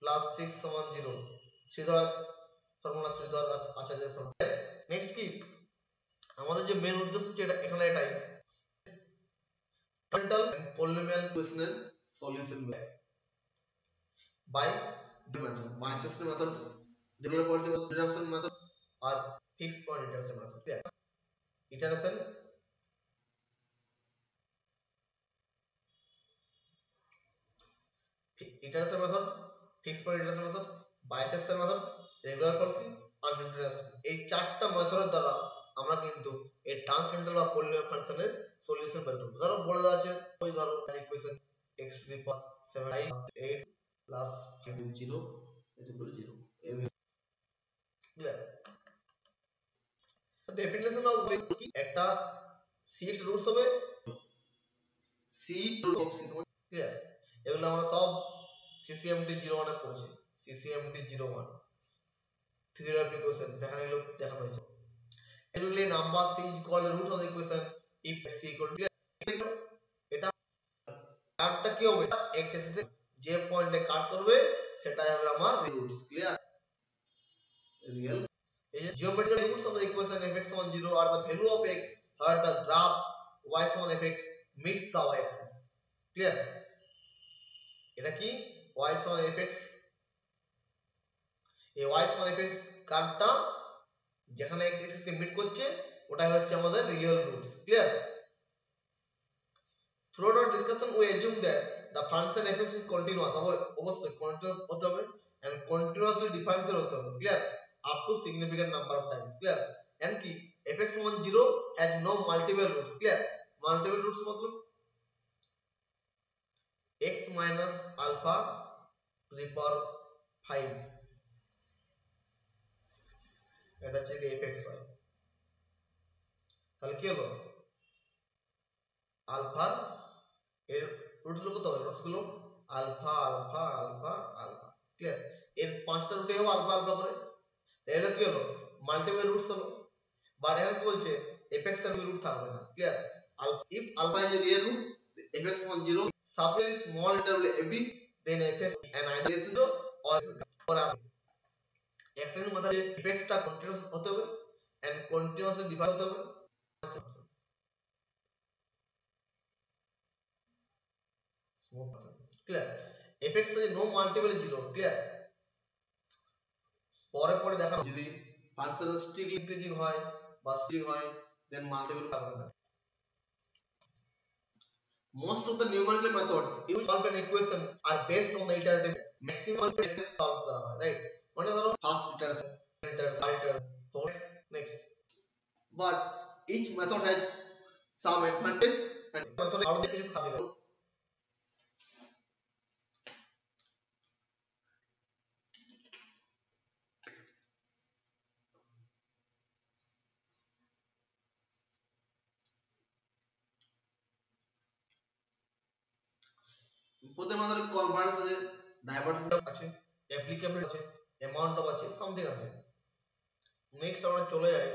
+ 6 = 0, Sridhar formula, Sridhar আচার্যের ফর্মুলা। নেক্সট কি আমাদের যে মেন উদ্দেশ্য যেটা এখানে এটাই, fundamental and polynomial equation solution by method, Weissen's method, regular partial reduction method or fixed point iteration method, clear? Iteration, method, fixed point iteration method, Weissen's method, regular partial R interest, এই চারটা মেথডের দ্বারা আমরা কিন্তু এই transcendental বা polynomial ফাংশনের solution বের করব। ধরো বলে দেওয়া আছে, ওই ধরো equation x⁷ 8 + 0 0, clear? Definition of কি একটা সিট রুটস হবে, সিট রুট অফ সিস্টেম, ক্লিয়ার? এগুলো আমরা সব সিসিএমটি 01 এ পড়েছি, সিসিএমটি 01 থিওরি অফ ইকুয়েশন, সেখানে এগুলো দেখানো হয়েছে। এগুলি number c is called the root of the equation if c equal to, এটা কাটটা কি হবে? x এক্সিসে যে পয়েন্টে কাট করবে সেটাই হবে আমার রুটস, ক্লিয়ার? রিয়েল এই যে geometrical roots of the equation f(x = 0) are the value of x where the graph y = fx meets the y axis, clear? এটা কি y = fx, এই y = fx কার্ভটা যেখানে x এক্সিস কে মিট করছে ওটাই হচ্ছে আমাদের real roots, clear? Throughout our discussion we assume that the function fx is continuous, অবশ্যই continuous হতে হবে and continuously ডিফারেন্সিয়াল হতে হবে, clear? up to significant number of times, clear? and কি fx = 0 has no multiple roots, clear? multiple roots मतलब x minus alpha to the power 5, এটা হচ্ছে fx হয়, তাহলে কি হলো? আলফা এর রুটস গুলো কত হবে? রুটস গুলো alpha alpha alpha alpha, clear? এর পাঁচটা রুটে হবে আলফা আলফা করে, তাহলে কি হলো? মাল্টিপল রুটস হলো। বাট এখানে কি বলছে? fx এর রুট থাকবে না, clear? if alpha is a real root fx equals 0, supply small interval ab, then fx and either is 0 or একটা মাথায় fx টা কন্টিনিউয়াস হতে হবে and continuously ডিভাইড হতে হবে। ক্লিয়ার? fx এর নো মাল্টিপল 0, ক্লিয়ার? পরে পরে দেখানো যদি ফাংশন স্ট্রিক্টলি ইনক্রিজিং হয় বা স্ট্রিং হয় দেন মাল্টিপল পাবে না। Most of the numerical methods used to solve an equation are based on the iterative maximum solve করা হয়, রাইট? মানে ধরো first iteration, next, but each method has some advantage and method আরো কিছু খারাপ হবে। প্রথমে আমাদের কনভার্স আছে, ডাইভারসিটি আছে, অ্যাপ্লিকেবল আছে, অ্যামাউন্ট অফ আছে, সামথিং আছে। নেক্সট আমরা চলে যাই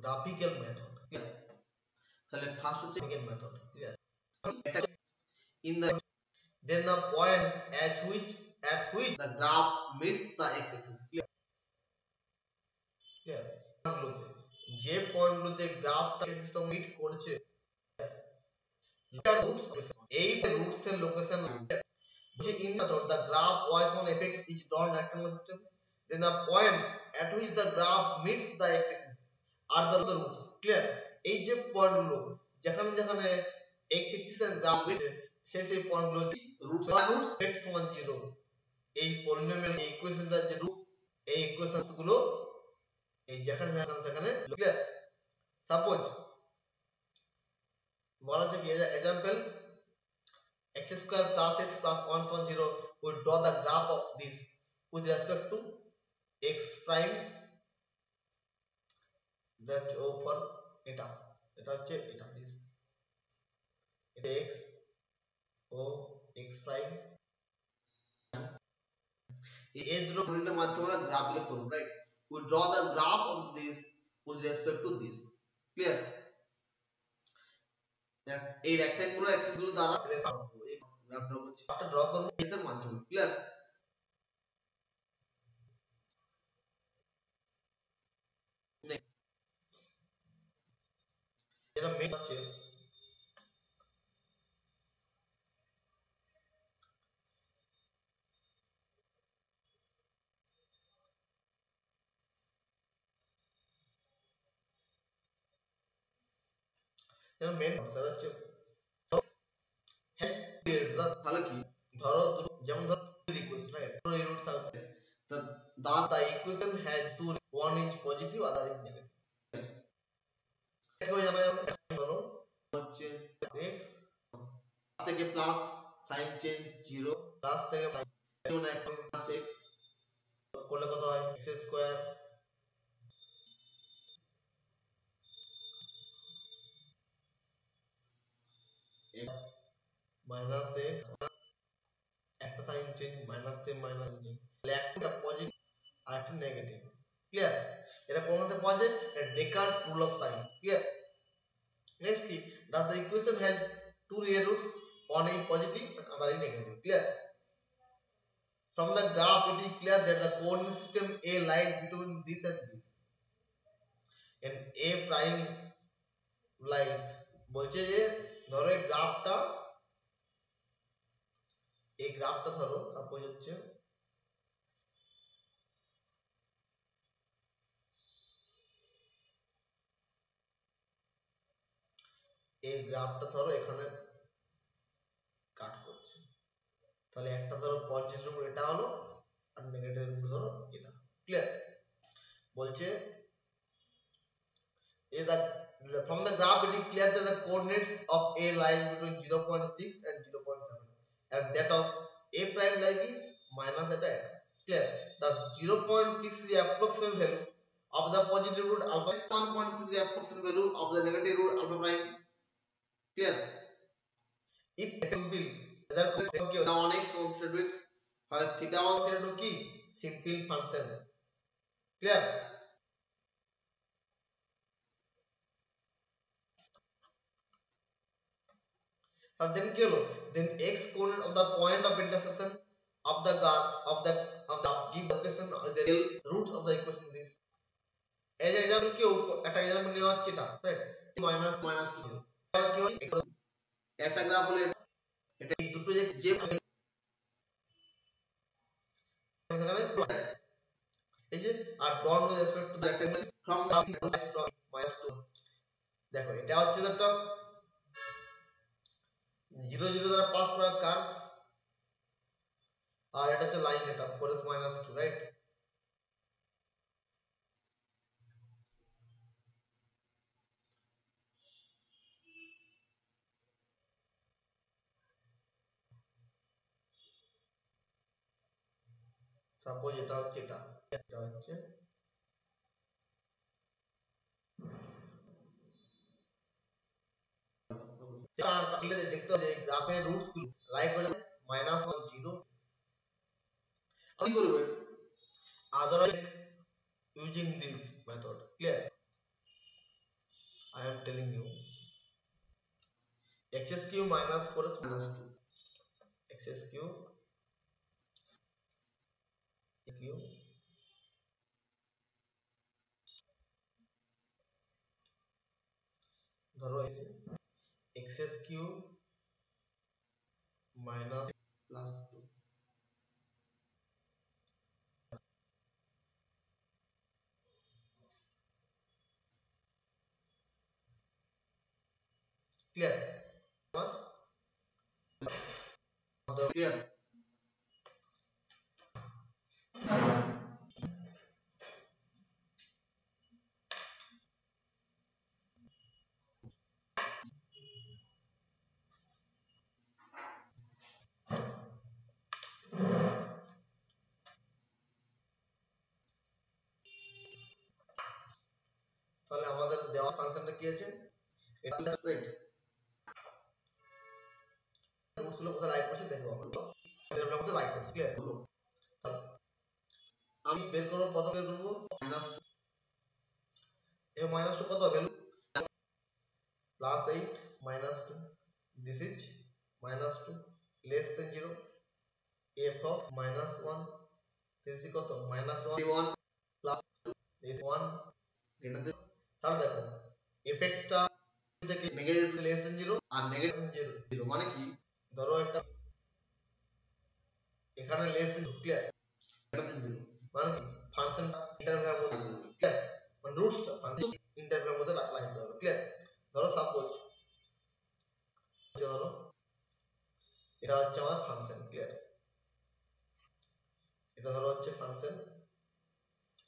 গ্রাফিক্যাল মেথড। তাহলে ফার্স্ট হচ্ছে গ্রাফিক্যাল মেথড, ঠিক আছে? in the then the points at which the graph meets the x-axis, clear? যে পয়েন্টগুলোতে গ্রাফটা এক্সিস সঙ্গে মিট করছে এই রুটস এর লোকেশন যে in the graph y1 fx is drawn rectangular system, then the points at which the graph meets the x-axis are the roots, clear? এই যে পয়েন্টগুলো যেখানে যেখানে x-axis এর গ্রাফ মিটে সেই পয়েন্টগুলো কি রুটস x 0। এই পলিনোমিয়াল ইকুয়েশনটার যে রুট, এই ইকুয়েশনস গুলো এই যেখানে সেখানে, ক্লিয়ার? সাপোজ বলা যায় কি example x square plus x plus 1 0 will draw the graph of this with respect to x prime that over এটা হচ্ছে এটা this এটা x ও x prime এই দুটো পয়েন্টের মাধ্যমে আমরা গ্রাফ গুলো করব, right? we draw the graph of this with respect to this, clear? এই রেক্ট্যাঙ্গুলার অ্যাক্সিস গুলো দ্বারা ট্রেস করব, এই গ্রাফটা হচ্ছে একটা ড্র করব এর মাধ্যমে, ক্লিয়ার? এটা মেন হচ্ছে এটা মেন কনসেপ্ট হচ্ছে তাহলে কি ধরো যেমন ধরো ইকুয়েশন, রাইট? এই রুট থাকবে the equation has two, one is positive other is negative, এটাকে জানা যাবে ধরো হচ্ছে x থেকে প্লাস সাইন চেঞ্জ 0 প্লাস থেকে মাইনাস x করলে কত হয় x স্কয়ার মাইনাস x একটা সাইন চেঞ্জ মাইনাস থেকে মাইনাস নেই, তাহলে একটা পজিটিভ আর একটা নেগেটিভ, ক্লিয়ার? এটা কোন মতে পজিটিভ, এটা Dacres rule of sign, clear? Next কি does the equation has two real roots, one is positive and other is negative, clear? From the graph it is clear that the coordinate system A lies between this and this, and A prime lies বলছে যে ধরো এই গ্রাফটা ধরো suppose হচ্ছে এই গ্রাফটা ধরো এখানে কাট করছে, তাহলে একটা ধরো পজিটিভ রুট এটা হলো আর নেগেটিভ রুট ধরো এটা, ক্লিয়ার? বলছে from the graph it is clear that the coordinates of A lies between 0.6 and 0.7 and that of A prime lies minus eta, clear? The 0.6 is the approximate value of the positive root alpha, 1.6 is the approximate value of the negative root alpha prime, clear? If simple whether now on x on theta 2x theta 1 theta 2 কি simple function, clear? আর দেন কি হলো, দেন x coordinate of the point of intersection of the give location the real roots of the equation this as an example কি একটা example নেওয়া হচ্ছে এটা right minus minus 2 আর কি হয় একটা গ্রাফ হলে এটা এই দুটো যে এই যে আর done with respect to the tendency from the minus 2 দেখো এটা হচ্ছে একটা 0 0 দ্বারা পাস করা কার্ভ আর এটা হচ্ছে লাইন এটা 4s minus 2 রাইট সাপোজ এটা হচ্ছে এটা হচ্ছে তাহলে দেখতে হবে গ্রাফের রুটস গুলো লাইক হয়ে যাবে -1 0 কি করবে otherwise using this method clear I am telling you x cube minus 4s minus 2 x cube ধরো x cube minus plus 2 clear clear তাহলে আমাদের দেওয়া ফাংশনটা কি আছে এটা সেপারেট রুটস গুলো কোথায় লাইক করছে দেখো আমরা এর মধ্যে লাইক করছে ক্লিয়ার হলো আমি বের করব কত বের করব -2 এই -2 কত value +8 -2 this is -2 less than 0 f of -1 this is কত -1 plus 2 this 1 greater than তাহলে দেখো fx টা থেকে নেগেটিভ লেস দেন 0 আর নেগেটিভ 0 মানে কি ধরো একটা এখানে less than clear greater than 0 মানে কি ফাংশনটা ইন্টারভ্যালের মধ্যে ক্লিয়ার মানে রুটসটা ফাংশন ইন্টারভ্যালের মধ্যে রাখতে হবে ক্লিয়ার ধরো সাপোজ ধরো এটা হচ্ছে আমার ফাংশন ক্লিয়ার এটা ধরো হচ্ছে ফাংশন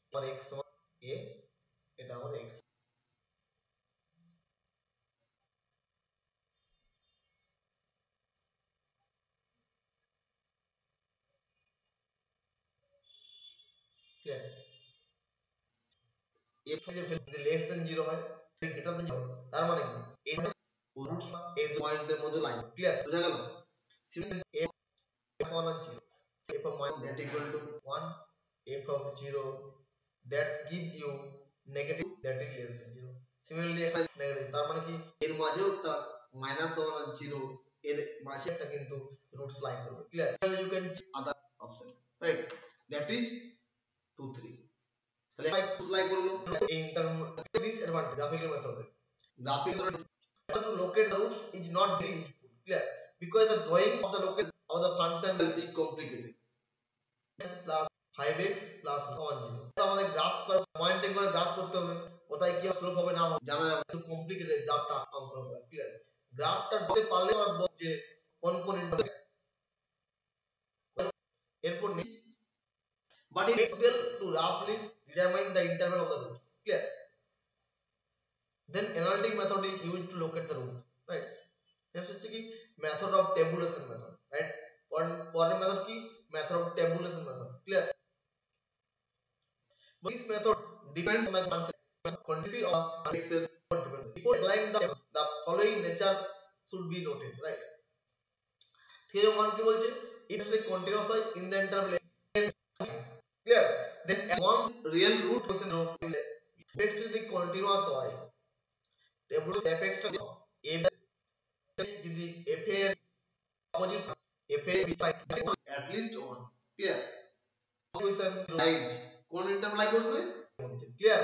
আমার x সমান a এটা আমার x ক্লিয়ার f এর ভ্যালু লেস দেন 0 হয় গ্রেটার দেন 0 তার মানে কি এই রুটস এই দুই পয়েন্টের মধ্যে লাইন ক্লিয়ার বুঝা গেল f f1 R 0 f of minus that equal to 1 f of 0 that give you negative that is less than 0 similarly f negative তার মানে কি এর মাঝেও একটা -1 আর 0 এর মাঝে একটা কিন্তু রুটস লাইন করবে clear you can check other option right that is 2 3 তাহলে লাইক করলো এই disadvantage graphical method to locate the roots is not very useful clear because the drawing of the location of the function will be complicated plus 5x plus 1 আমাদের graph Poynting করে graph করতে হবে কোথায় কি slope হবে না হবে জানা যাবে একটু কমপ্লিকেটেড গ্রাফটা অঙ্কন করা ক্লিয়ার গ্রাফটা ধরতে পারলে আমরা বল যে কোন কোন ইন্টারভ্যাল এরপর নেই but it is possible to roughly determine the interval of the roots clear then analytic method is used to locate the root right next হচ্ছে কি method of tabulation method right পরের মেথড কি method of tabulation method clear this method depends on the concept quantity of mixture before applying the following nature should be noted right theorem 1 কি বলছে if the continuous হয় in the interval clear then one real root question fx যদি continuous হয় table fx টা a যদি f এর at least one. Clear? Equation right কোন interval করবে ক্লিয়ার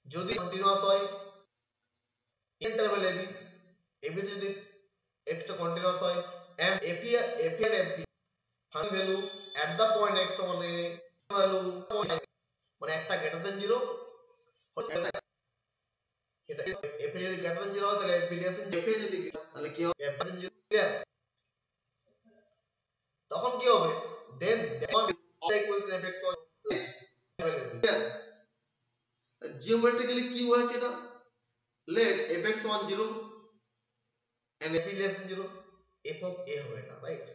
যদি কন্টিনিউয়াস হয় ইন্টারভ্যাল এবি এবি যদি একটা কন্টিনিউয়াস হয় and AP and FP function value at the point x1 a value মানে একটা গ্রেটার দ্যান 0 এটা f যদি গ্রেটার দ্যান 0 হয় তাহলে f লেস দ্যান f যদি তাহলে কি হবে f দ্যান 0 ক্লিয়ার তখন কি হবে then equation fx1 clear geometrically কি হয়েছে এটা let fx1 0 and f less than 0 f of a হবে না right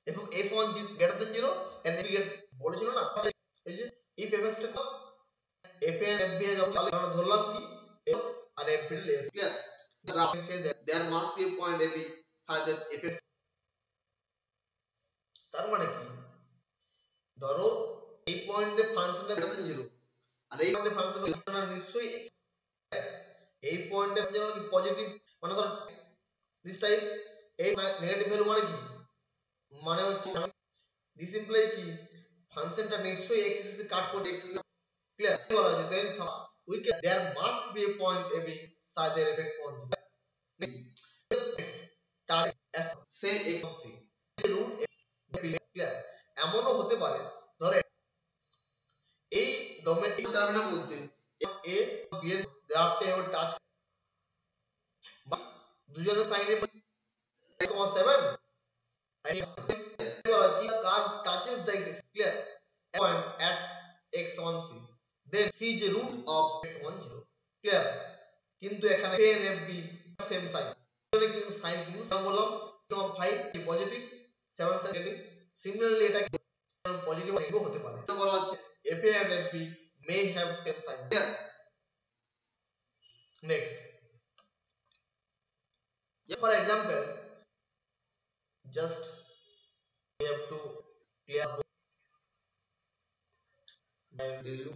f of s1 greater than 0 and f বলেছিল না এই যে if fx টা কম f and f যখন আমরা ধরলাম কি f R f less clear graph says that there must be a point ab such that fx তার মানে কি ধরো এই পয়েন্টে ফাংশনটা গ্রেটার দ্যান 0 আর এই পয়েন্টে ফাংশনটা নিশ্চয়ই এই পয়েন্টের জন্য কি পজিটিভ মানে ধর দিস টাইপ এই নেগেটিভ ভ্যালু মানে কি মানে হচ্ছে দিস ইমপ্লাই কি ফাংশনটা নিশ্চয়ই x এক্সিসে কাট করবে x ক্লিয়ার কি বলা হয়েছে দেন we can there must be a point ab such that fx1 টাচ সে x of c root clear এমনও হতে পারে ধরে এই ডোমেন ইন্টারভ্যালের মধ্যে a b এর গ্রাফটা এর টাচ দুজনের সাইনে 7 and curve touches the x clear point at x1c then c is the root of x10 clear কিন্তু এখানে a and fb same sign এখানে কিন্তু সাইন কিন্তু সব বললাম 5 পজিটিভ 7 নেগেটিভ সিমিলারলি এটা পজিটিভ নেগেটিভ হতে পারে এটা বলা হচ্ছে fa and fb may have same sign clear next for example just we have to clear my value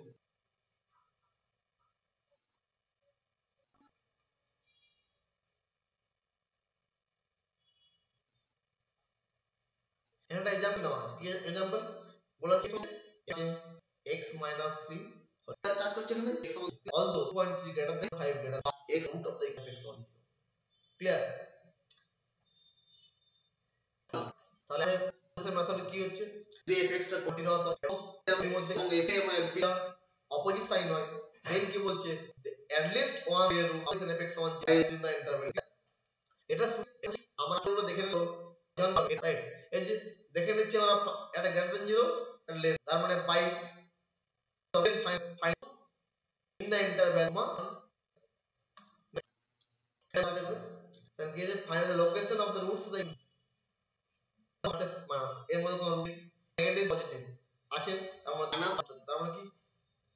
and example now example বলা হচ্ছে x minus 3 কাজ করছে এখানে although 2.3 greater than 5 greater x root of the x1 clear তাহলে এই মেথডে কি হচ্ছে যে fx টা কন্টিনিউয়াস হয় এর মধ্যে এবং fa এবং fb টা অপোজিট সাইন হয় দেন কি বলছে at least one root of fx1 in the interval এটা আমরা হলো দেখে নিলো যখন রাইট এই যে দেখে নিচ্ছি আমরা এটা গ্রেটার দ্যান 0 আর লেস তার মানে বাই ফাইন in the interval ma then give find the location of the roots of the এর মধ্যে কোন রুট নেগেটিভ পজিটিভ আছে তার মানে কি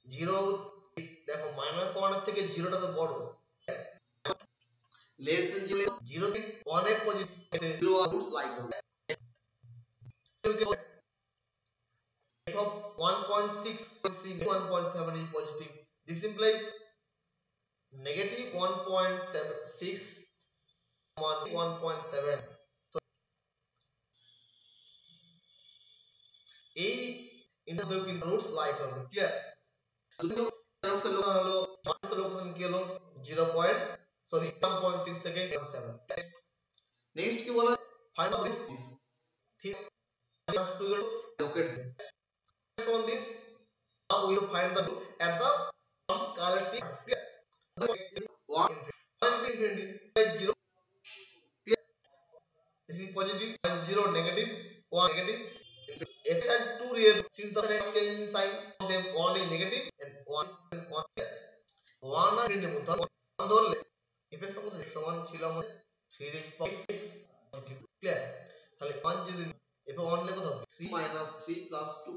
0 দেখো -1 এর থেকে 0 টা তো বড় লেস দেন 0 থেকে 1 এর পজিটিভ 0 রুটস লাইক হবে f of 1.6 1.7 is positive this implies negative 1.6 1.7 so এই ইন্টারভ্যাল কি রুটস লাইক হবে ক্লিয়ার রুটস এর লোকেশন কি হলো 1.6 থেকে 7 নেক্সট কি বলা ফাইন্ড আউট দিস ঠিক is to locate them on this now we will find the at the collective clear 1 infinity 0 clear this is positive 0 negative 1 negative f has two real since the change in sign them one is negative and one clear one are in the one ধরলে f এর সঙ্গে সমান ছিল আমাদের 3 positive clear তাহলে 1 যদি if 1 লেখো তো 3 minus 3 plus 2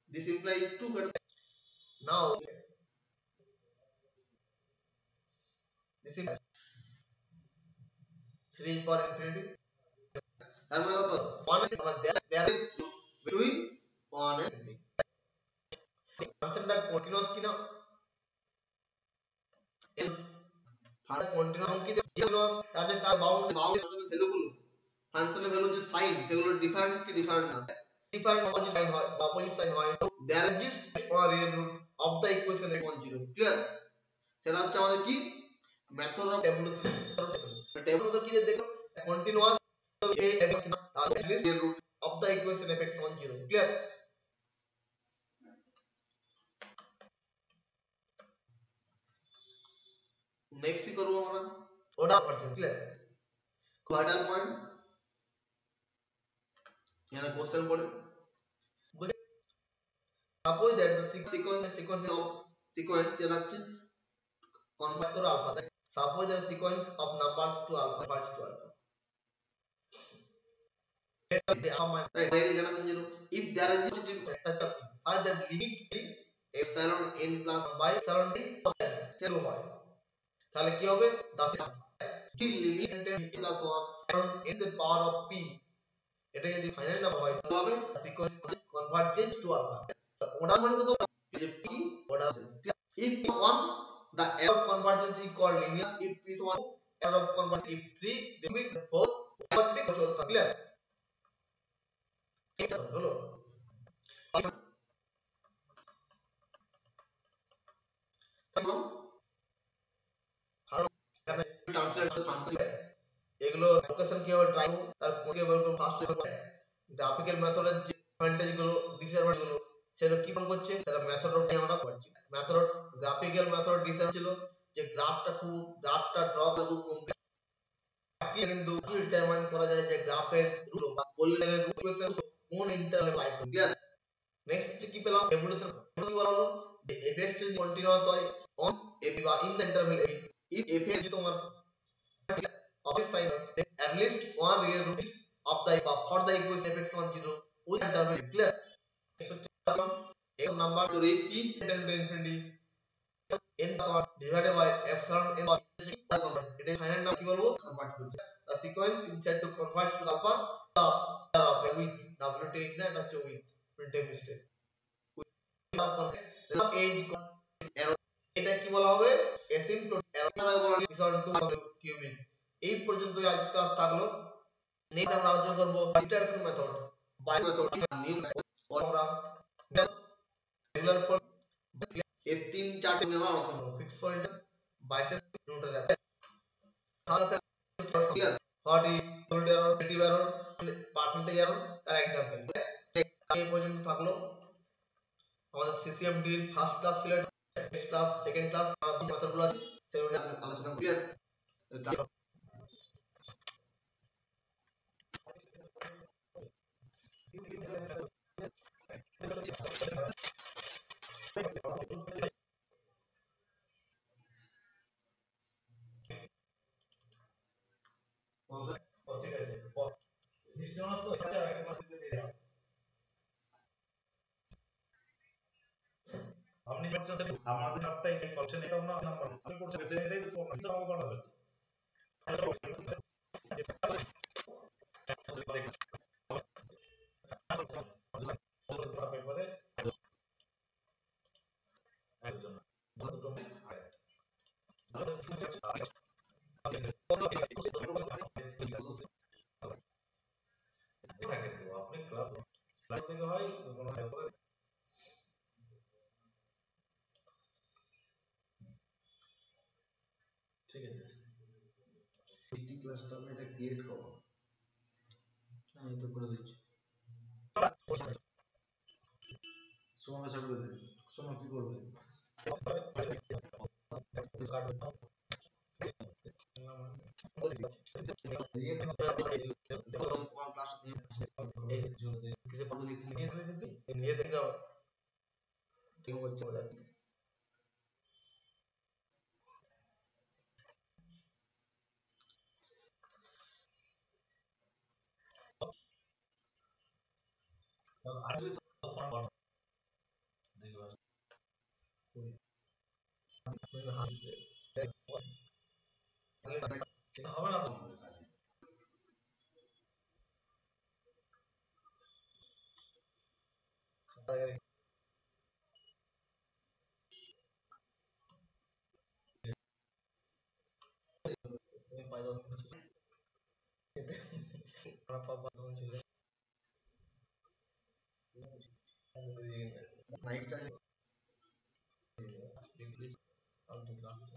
this implies 2 greater now this is 3 power infinity তার মানে কত 1 মানে there is between 1 and infinity ফাংশনটা কন্টিনিউয়াস কিনা ফাংশন কন্টিনিউয়াস কি কন্টিনিউয়াস কাজে কার বাউন্ড ভ্যালু গুলো ফাংশনের ভ্যালু যে সাইন সেগুলো ডিফারেন্ট কি ডিফারেন্ট না, ডিফারেন্ট অপোজিট সাইন হয় বা অপোজিট সাইন হয়, there exist or real root of the equation x10, clear? সেটা হচ্ছে আমাদের কি মেথড অফ এভোলিউশন। টেবিল মধ্যে কি দেখো কন্টিনিউয়াস a এবং at least real root of the equation fx10, clear? Next কি করব আমরা অর্ডার করতে, ক্লিয়ার? কোয়ার্টার পয়েন্ট এখানে কোশ্চেন পড়ে suppose that the sequence of sequence যেটা হচ্ছে converts to alpha, suppose that sequence of numbers to alpha converts to alpha, right? If there is positive factor such that limit epsilon n plus 1 by epsilon n zero হয়, তাহলে কি হবে the limit n plus 1 epsilon n the power of p, এটা যদি final number হয় তাহলে হবে sequence convergence two alpha. ওটার মানে কত যে p ওটা আছে, if p1 the error of convergence is called linear, if p is 1 error of convergence, if 3 then with 4 everything চলতে, ক্লিয়ার? এটা হলো এগুলো লোকেশন কিভাবে ট্রাই তার কোনকে বলবো ফার্স্ট গ্রাফিক্যাল মেথডের যে অ্যাডভান্টেজ গুলো ডিসঅ্যাডভান্টেজ গুলো সেটা কি ফোন করছে, সেটা মেথড অফ আমরা করছি। মেথড গ্রাফিক্যাল মেথড ডিসঅ্যাডভান্টেজ ছিল যে গ্রাফটা ড্র করা খুব কমপ্লেক্স, কিন্তু ডিটারমাইন করা যায় যে গ্রাফের রুট বা পলিনোমিয়াল ইকুয়েশন কোন ইন্টারভ্যালে লাইক করবে, ক্লিয়ার? নেক্সট হচ্ছে কি পেলাম এভোলিউশন, কি বলা হলো যে fx যদি কন্টিনিউয়াস হয় অন ab বা in the interval ab, if fx যদি তোমার opposite sign then at least one real root of the for the equation fx10 with interval, clear? Next a number to read p tend to infinity n divided by epsilon n, it is final number কি বলবো convert করছে, the sequence inside to convert to alpha the of with wt না এটা হচ্ছে with print mistake with age error, এটা কি বলা হবে asymptotic error বলা হবে is on to cubic। এই পর্যন্ত আজকে ক্লাস থাকলো। নেক্সট আমরা আলোচনা করব ইটারেশন মেথড, বাই মেথড, নিউ মেথড, আমরা রেগুলার ফর্ম এই তিন চারটি নিয়ে আমরা আলোচনা করব। ফিক্স ফর ইন্টার বাইসেপ নিউটন এর তাহলে ক্লিয়ার হট equal error, negative error, percentage error তার एग्जांपल। এই পর্যন্ত থাকলো আমাদের সিসিএমডি এর ফার্স্ট ক্লাস ছিল, নেক্সট ক্লাস সেকেন্ড ক্লাস আমাদের মেথডগুলো আছে সেগুলো আলোচনা ক্লিয়ার। আপনি আমাদের সবটাই করছেন, এটা না নাম্বার আপনি করছেন এটাই তো সব বানাবে পেপারে একজন থাকে তো আপনি ক্লাস থেকে হয় কোনো ঠিক আছে সিটি ক্লাসটা আমি এটা ক্রিয়েট করব, হ্যাঁ এটা করে দিচ্ছি। সোমা চাপড়ে দে, সোমা কি করবে হবে না তো apa teman juga naik kan English untuk kelas